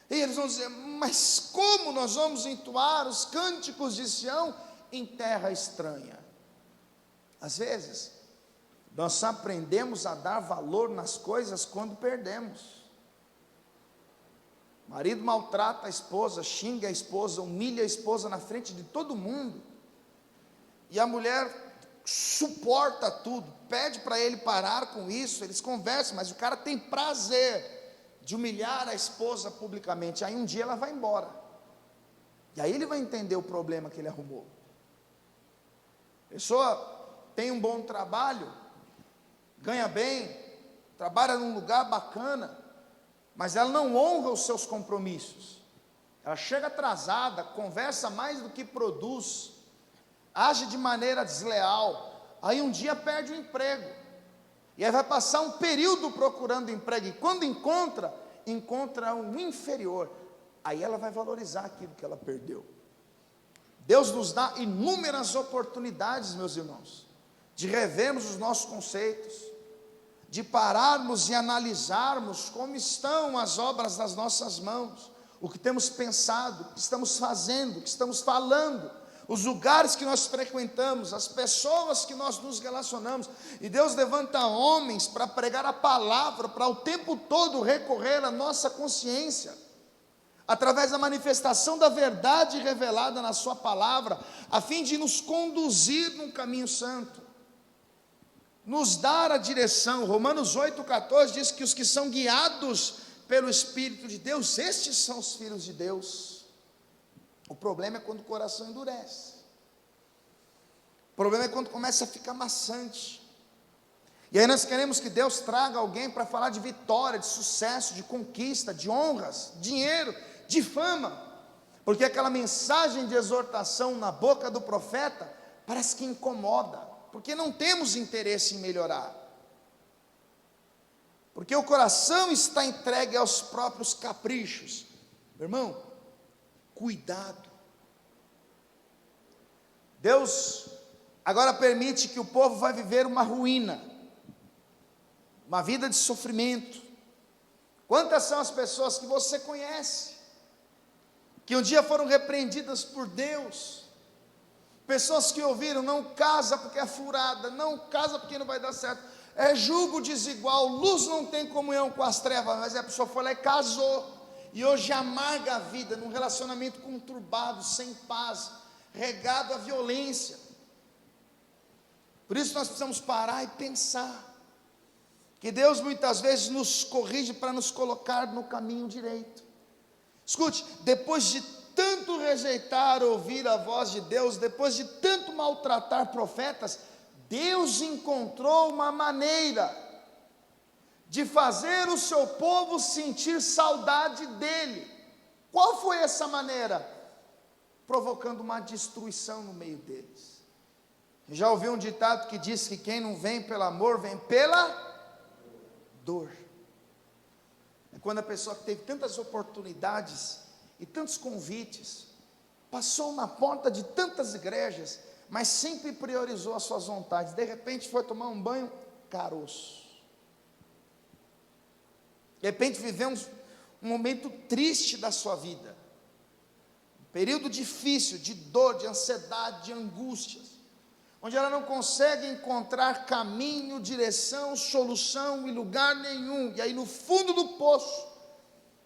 e eles vão dizer: mas como nós vamos entoar os cânticos de Sião em terra estranha? Às vezes, nós aprendemos a dar valor nas coisas quando perdemos. O marido maltrata a esposa, xinga a esposa, humilha a esposa na frente de todo mundo, e a mulher suporta tudo, pede para ele parar com isso, eles conversam, mas o cara tem prazer de humilhar a esposa publicamente. Aí um dia ela vai embora, e aí ele vai entender o problema que ele arrumou. A pessoa tem um bom trabalho, ganha bem, trabalha num lugar bacana, mas ela não honra os seus compromissos, ela chega atrasada, conversa mais do que produz, age de maneira desleal, aí um dia perde o emprego, e aí vai passar um período procurando emprego, e quando encontra um inferior, aí ela vai valorizar aquilo que ela perdeu. Deus nos dá inúmeras oportunidades, meus irmãos, de revermos os nossos conceitos, de pararmos e analisarmos como estão as obras das nossas mãos, o que temos pensado, o que estamos fazendo, o que estamos falando, os lugares que nós frequentamos, as pessoas que nós nos relacionamos, e Deus levanta homens para pregar a palavra, para o tempo todo recorrer à nossa consciência, através da manifestação da verdade revelada na sua palavra, a fim de nos conduzir num caminho santo, nos dar a direção. Romanos 8,14 diz que os que são guiados pelo Espírito de Deus, estes são os filhos de Deus. O problema é quando o coração endurece, o problema é quando começa a ficar maçante, e aí nós queremos que Deus traga alguém para falar de vitória, de sucesso, de conquista, de honras, dinheiro, de fama, porque aquela mensagem de exortação na boca do profeta parece que incomoda, porque não temos interesse em melhorar, porque o coração está entregue aos próprios caprichos. Meu irmão, cuidado. Deus agora permite que o povo vai viver uma ruína, uma vida de sofrimento. Quantas são as pessoas que você conhece, que um dia foram repreendidas por Deus, pessoas que ouviram: não casa porque é furada, não casa porque não vai dar certo, é jugo desigual, luz não tem comunhão com as trevas, mas a pessoa foi lá e casou, e hoje amarga a vida num relacionamento conturbado, sem paz, regado à violência. Por isso nós precisamos parar e pensar, que Deus muitas vezes nos corrige para nos colocar no caminho direito. Escute, depois de tanto rejeitar ouvir a voz de Deus, depois de tanto maltratar profetas, Deus encontrou uma maneira de fazer o seu povo sentir saudade dele. Qual foi essa maneira? Provocando uma destruição no meio deles. Já ouviu um ditado que diz que quem não vem pelo amor, vem pela dor. É quando a pessoa que teve tantas oportunidades e tantos convites, passou na porta de tantas igrejas, mas sempre priorizou as suas vontades, de repente foi tomar um banho, caroço. De repente viveu um momento triste da sua vida, um período difícil, de dor, de ansiedade, de angústias, onde ela não consegue encontrar caminho, direção, solução em lugar nenhum, e aí no fundo do poço,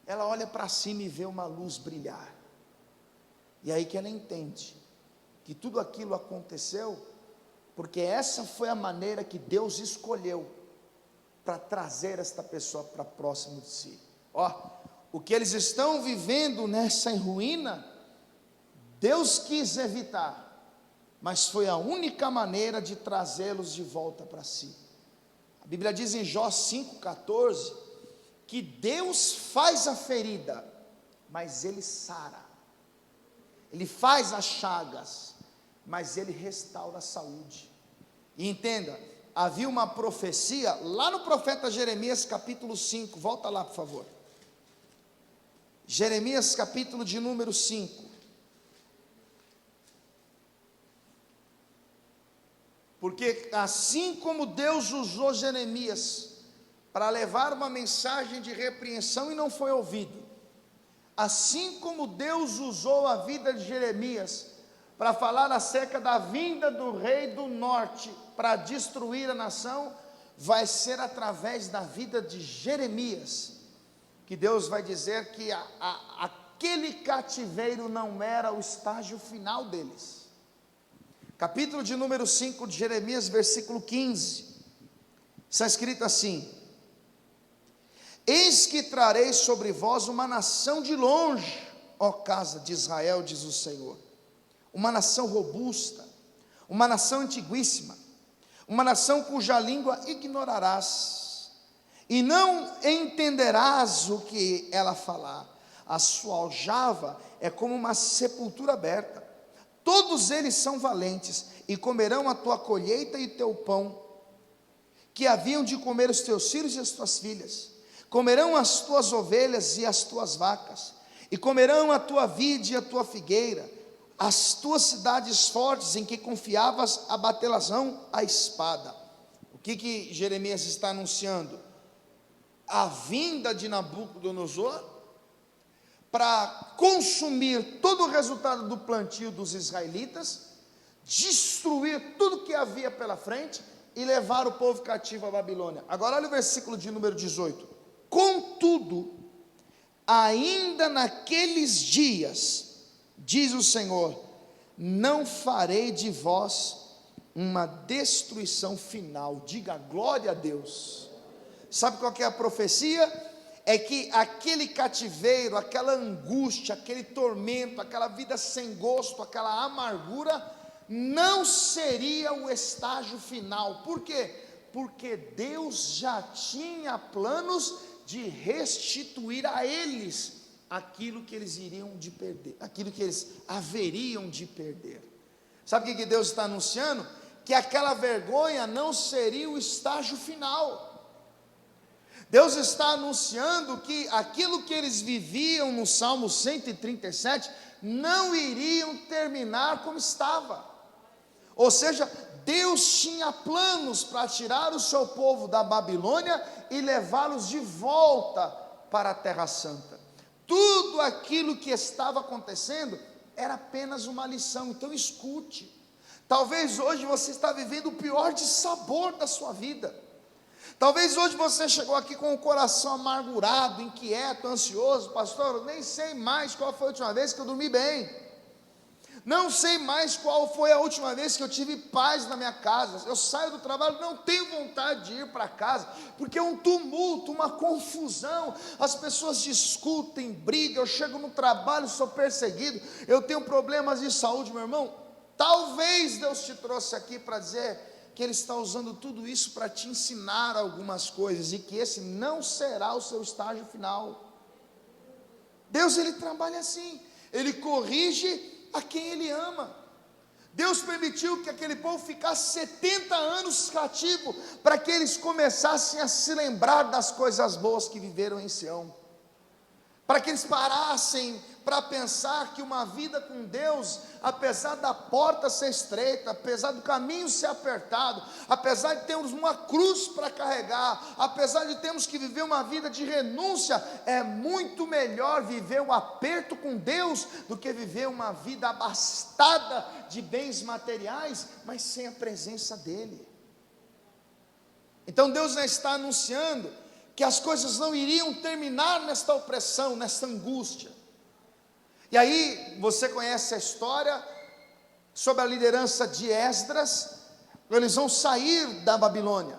ela olha para cima e vê uma luz brilhar, e aí que ela entende, que tudo aquilo aconteceu, porque essa foi a maneira que Deus escolheu, para trazer esta pessoa para próximo de si. O que eles estão vivendo nessa ruína, Deus quis evitar, mas foi a única maneira de trazê-los de volta para si. A Bíblia diz em Jó 5,14, que Deus faz a ferida, mas Ele sara, Ele faz as chagas, mas Ele restaura a saúde. E entenda, havia uma profecia, lá no profeta Jeremias capítulo 5, volta lá por favor, Jeremias capítulo de número 5, porque assim como Deus usou Jeremias para levar uma mensagem de repreensão e não foi ouvido, assim como Deus usou a vida de Jeremias para falar acerca da vinda do rei do norte para destruir a nação, vai ser através da vida de Jeremias que Deus vai dizer que aquele cativeiro não era o estágio final deles. Capítulo de número 5 de Jeremias, versículo 15, está escrito assim: eis que trarei sobre vós uma nação de longe, ó casa de Israel, diz o Senhor, uma nação robusta, uma nação antiguíssima, uma nação cuja língua ignorarás, e não entenderás o que ela falar. A sua aljava é como uma sepultura aberta, todos eles são valentes, e comerão a tua colheita e teu pão, que haviam de comer os teus filhos e as tuas filhas, comerão as tuas ovelhas e as tuas vacas, e comerão a tua vide e a tua figueira, as tuas cidades fortes em que confiavas abatê-las-ão a espada. O que Jeremias está anunciando? A vinda de Nabucodonosor para consumir todo o resultado do plantio dos israelitas, destruir tudo que havia pela frente e levar o povo cativo à Babilônia. Agora olha o versículo de número 18. Contudo, ainda naqueles dias, diz o Senhor, não farei de vós uma destruição final. Diga glória a Deus. Sabe qual que é a profecia? É que aquele cativeiro, aquela angústia, aquele tormento, aquela vida sem gosto, aquela amargura, não seria o estágio final. Por quê? Porque Deus já tinha planos de restituir a eles aquilo que eles iriam de perder, aquilo que eles haveriam de perder. Sabe o que Deus está anunciando? Que aquela vergonha não seria o estágio final. Deus está anunciando que aquilo que eles viviam no Salmo 137 não iriam terminar como estava. Ou seja, Deus tinha planos para tirar o seu povo da Babilônia e levá-los de volta para a Terra Santa. Tudo aquilo que estava acontecendo era apenas uma lição. Então escute. Talvez hoje você está vivendo o pior dissabor da sua vida. Talvez hoje você chegou aqui com o coração amargurado, inquieto, ansioso. Pastor, eu nem sei mais qual foi a última vez que eu dormi bem. Não sei mais qual foi a última vez que eu tive paz na minha casa. Eu saio do trabalho, não tenho vontade de ir para casa, porque é um tumulto, uma confusão. As pessoas discutem, brigam. Eu chego no trabalho, sou perseguido. Eu tenho problemas de saúde, meu irmão. Talvez Deus te trouxe aqui para dizer que Ele está usando tudo isso para te ensinar algumas coisas, e que esse não será o seu estágio final. Deus, Ele trabalha assim. Ele corrige a quem Ele ama. Deus permitiu que aquele povo ficasse 70 anos cativo, para que eles começassem a se lembrar das coisas boas que viveram em Sião, para que eles parassem para pensar que uma vida com Deus, apesar da porta ser estreita, apesar do caminho ser apertado, apesar de termos uma cruz para carregar, apesar de termos que viver uma vida de renúncia, é muito melhor viver o aperto com Deus do que viver uma vida abastada de bens materiais, mas sem a presença dEle. Então Deus já está anunciando que as coisas não iriam terminar nesta opressão, nesta angústia. E aí, você conhece a história sobre a liderança de Esdras. Eles vão sair da Babilônia,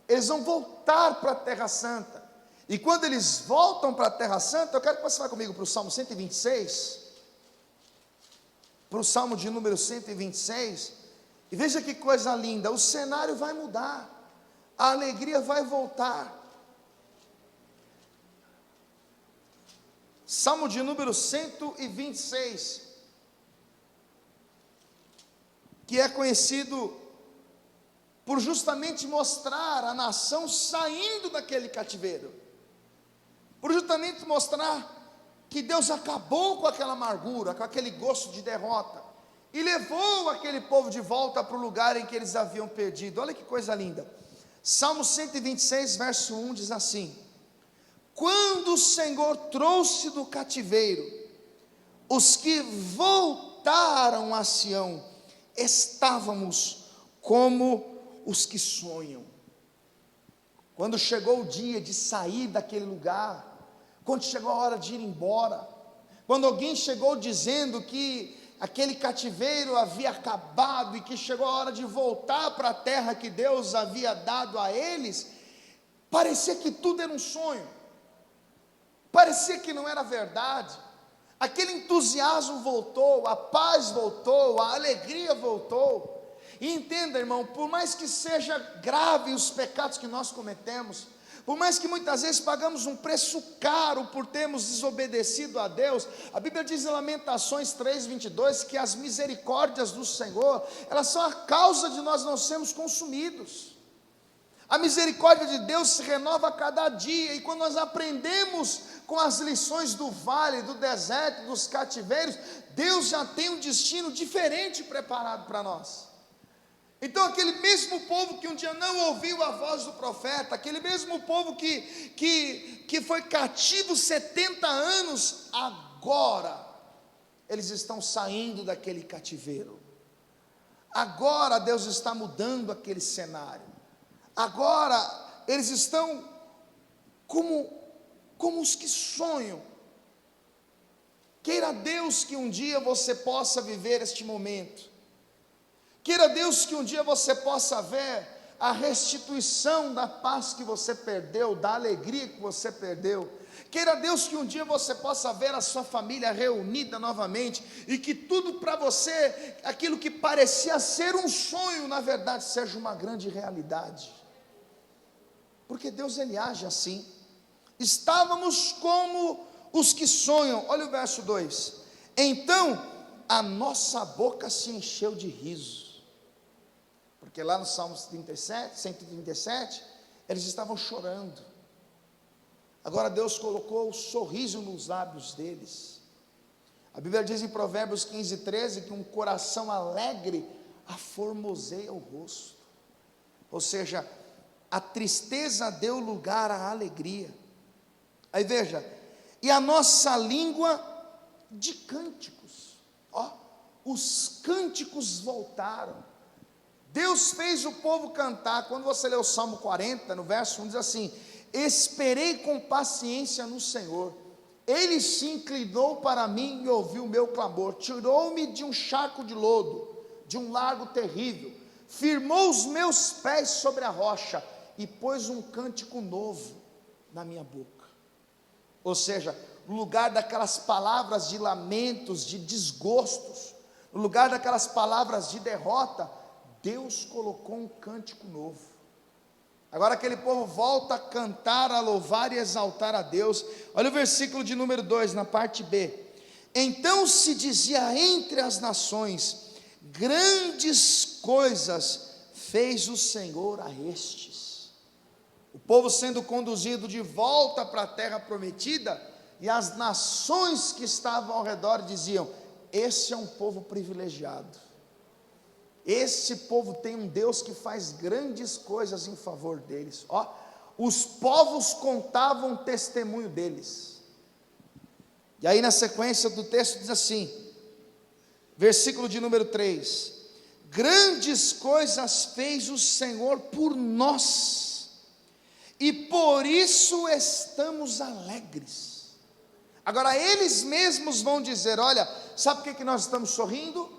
eles vão voltar para a Terra Santa. E quando eles voltam para a Terra Santa, eu quero que você vá comigo para o Salmo 126, para o Salmo de número 126, e veja que coisa linda. O cenário vai mudar, a alegria vai voltar. Salmo de número 126, que é conhecido por justamente mostrar a nação saindo daquele cativeiro, por justamente mostrar que Deus acabou com aquela amargura, com aquele gosto de derrota, e levou aquele povo de volta para o lugar em que eles haviam perdido. Olha que coisa linda. Salmo 126, verso 1 diz assim: quando o Senhor trouxe do cativeiro os que voltaram a Sião, estávamos como os que sonham. Quando chegou o dia de sair daquele lugar, quando chegou a hora de ir embora, quando alguém chegou dizendo que aquele cativeiro havia acabado e que chegou a hora de voltar para a terra que Deus havia dado a eles, parecia que tudo era um sonho, parecia que não era verdade. Aquele entusiasmo voltou, a paz voltou, a alegria voltou. E entenda, irmão, por mais que seja grave os pecados que nós cometemos, por mais que muitas vezes pagamos um preço caro por termos desobedecido a Deus, a Bíblia diz em Lamentações 3:22 que as misericórdias do Senhor, elas são a causa de nós não sermos consumidos. A misericórdia de Deus se renova a cada dia, e quando nós aprendemos com as lições do vale, do deserto, dos cativeiros, Deus já tem um destino diferente preparado para nós. Então aquele mesmo povo que um dia não ouviu a voz do profeta, aquele mesmo povo que foi cativo 70 anos, agora eles estão saindo daquele cativeiro. Agora Deus está mudando aquele cenário. Agora eles estão como os que sonham. Queira Deus que um dia você possa viver este momento. Queira Deus que um dia você possa ver a restituição da paz que você perdeu, da alegria que você perdeu. Queira Deus que um dia você possa ver a sua família reunida novamente, e que tudo para você, aquilo que parecia ser um sonho, na verdade seja uma grande realidade. Porque Deus, Ele age assim. Estávamos como os que sonham. Olha o verso 2. Então a nossa boca se encheu de riso. Porque lá no Salmo 137, eles estavam chorando. Agora Deus colocou o sorriso nos lábios deles. A Bíblia diz em Provérbios 15:13 que um coração alegre aformoseia o rosto. Ou seja, a tristeza deu lugar à alegria. Aí veja, e a nossa língua de cânticos. Os cânticos voltaram. Deus fez o povo cantar. Quando você lê o Salmo 40, no verso 1, diz assim: esperei com paciência no Senhor, Ele se inclinou para mim e ouviu o meu clamor, tirou-me de um charco de lodo, de um lago terrível, firmou os meus pés sobre a rocha, e pôs um cântico novo na minha boca. Ou seja, no lugar daquelas palavras de lamentos, de desgostos, no lugar daquelas palavras de derrota, Deus colocou um cântico novo. Agora aquele povo volta a cantar, a louvar e exaltar a Deus. Olha o versículo de número 2, na parte B. Então se dizia entre as nações: grandes coisas fez o Senhor a estes. O povo sendo conduzido de volta para a terra prometida, e as nações que estavam ao redor diziam: esse é um povo privilegiado. Esse povo tem um Deus que faz grandes coisas em favor deles. Os povos contavam o testemunho deles. E aí na sequência do texto diz assim, versículo de número 3: grandes coisas fez o Senhor por nós, e por isso estamos alegres. Agora eles mesmos vão dizer: olha, sabe por que nós estamos sorrindo?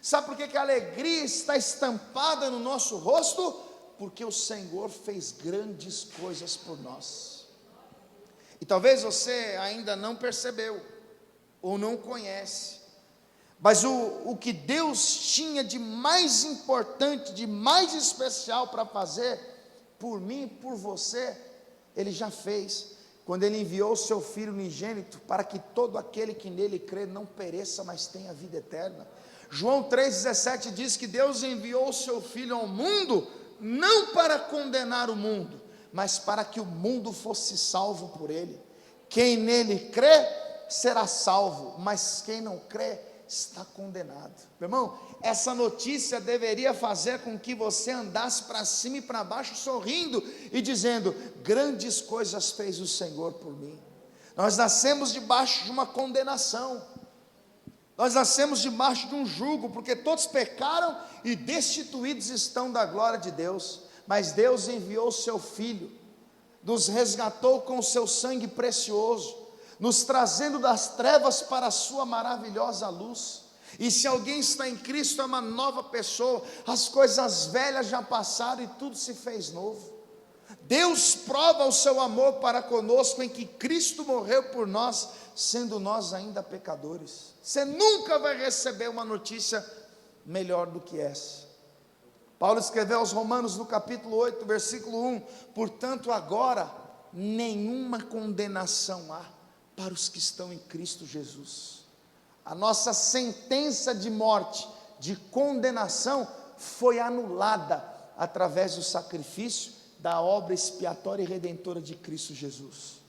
Sabe por que a alegria está estampada no nosso rosto? Porque o Senhor fez grandes coisas por nós. E talvez você ainda não percebeu, ou não conhece, mas o que Deus tinha de mais importante, de mais especial para fazer, por mim e por você, Ele já fez, quando Ele enviou o seu Filho unigênito, para que todo aquele que nele crê não pereça, mas tenha vida eterna. João 3,17 diz que Deus enviou o seu Filho ao mundo, não para condenar o mundo, mas para que o mundo fosse salvo por Ele. Quem nele crê, será salvo, mas quem não crê, está condenado. Meu irmão, essa notícia deveria fazer com que você andasse para cima e para baixo, sorrindo e dizendo: grandes coisas fez o Senhor por mim. Nós nascemos debaixo de uma condenação, nós nascemos debaixo de um jugo, porque todos pecaram e destituídos estão da glória de Deus. Mas Deus enviou o seu Filho, nos resgatou com o seu sangue precioso, nos trazendo das trevas para a sua maravilhosa luz. E se alguém está em Cristo, é uma nova pessoa, as coisas velhas já passaram e tudo se fez novo. Deus prova o seu amor para conosco em que Cristo morreu por nós, sendo nós ainda pecadores. Você nunca vai receber uma notícia melhor do que essa. Paulo escreveu aos Romanos no capítulo 8, versículo 1: portanto agora nenhuma condenação há para os que estão em Cristo Jesus. A nossa sentença de morte, de condenação, foi anulada através do sacrifício da obra expiatória e redentora de Cristo Jesus.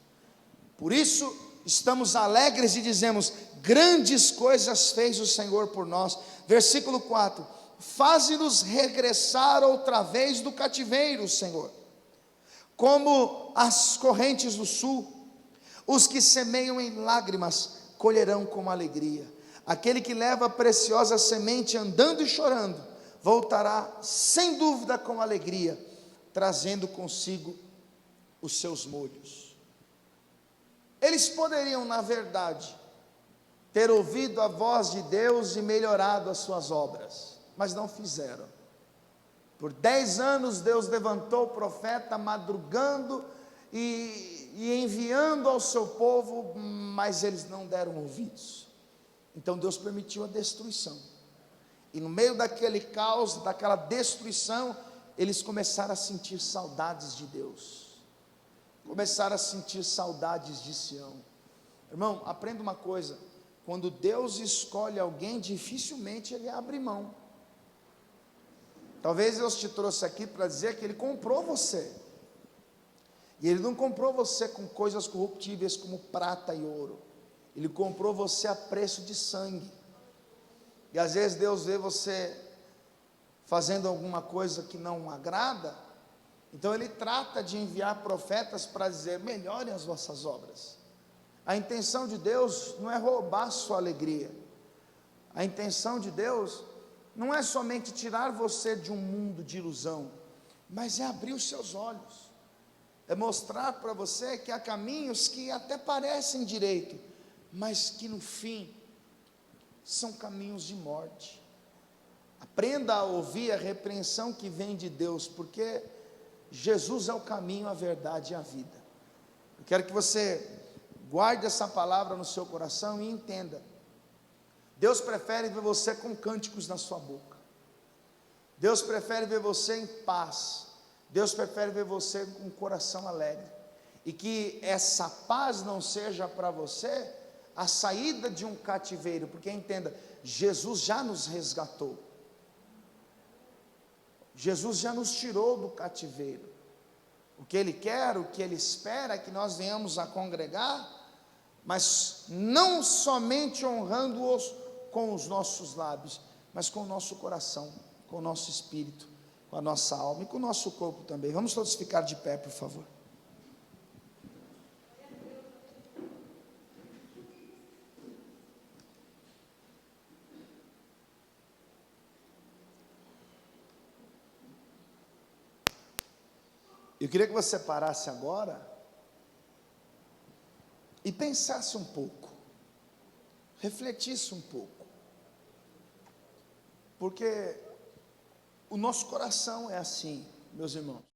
Por isso estamos alegres e dizemos: grandes coisas fez o Senhor por nós. Versículo 4: faze-nos regressar outra vez do cativeiro, Senhor, como as correntes do sul. Os que semeiam em lágrimas colherão com alegria. Aquele que leva a preciosa semente andando e chorando, voltará sem dúvida com alegria, trazendo consigo os seus molhos. Eles poderiam, na verdade, ter ouvido a voz de Deus e melhorado as suas obras, mas não fizeram. Por 10 anos Deus levantou o profeta madrugando e enviando ao seu povo, mas eles não deram ouvidos. Então Deus permitiu a destruição, e no meio daquele caos, daquela destruição, eles começaram a sentir saudades de Deus, começaram a sentir saudades de Sião. Irmão, aprenda uma coisa: quando Deus escolhe alguém, dificilmente Ele abre mão. Talvez Deus te trouxe aqui para dizer que Ele comprou você, e Ele não comprou você com coisas corruptíveis como prata e ouro. Ele comprou você a preço de sangue. E às vezes Deus vê você fazendo alguma coisa que não agrada, então Ele trata de enviar profetas para dizer: melhorem as vossas obras. A intenção de Deus não é roubar sua alegria. A intenção de Deus não é somente tirar você de um mundo de ilusão, mas é abrir os seus olhos, é mostrar para você que há caminhos que até parecem direito, mas que no fim são caminhos de morte. Aprenda a ouvir a repreensão que vem de Deus, porque Jesus é o caminho, a verdade e a vida. Eu quero que você guarde essa palavra no seu coração e entenda: Deus prefere ver você com cânticos na sua boca, Deus prefere ver você em paz, Deus prefere ver você com um coração alegre, e que essa paz não seja para você a saída de um cativeiro, porque entenda, Jesus já nos resgatou, Jesus já nos tirou do cativeiro. O que Ele quer, o que Ele espera é que nós venhamos a congregar, mas não somente honrando-os com os nossos lábios, mas com o nosso coração, com o nosso espírito, com a nossa alma e com o nosso corpo também. Vamos todos ficar de pé, por favor. Eu queria que você parasse agora e pensasse um pouco, refletisse um pouco, porque o nosso coração é assim, meus irmãos.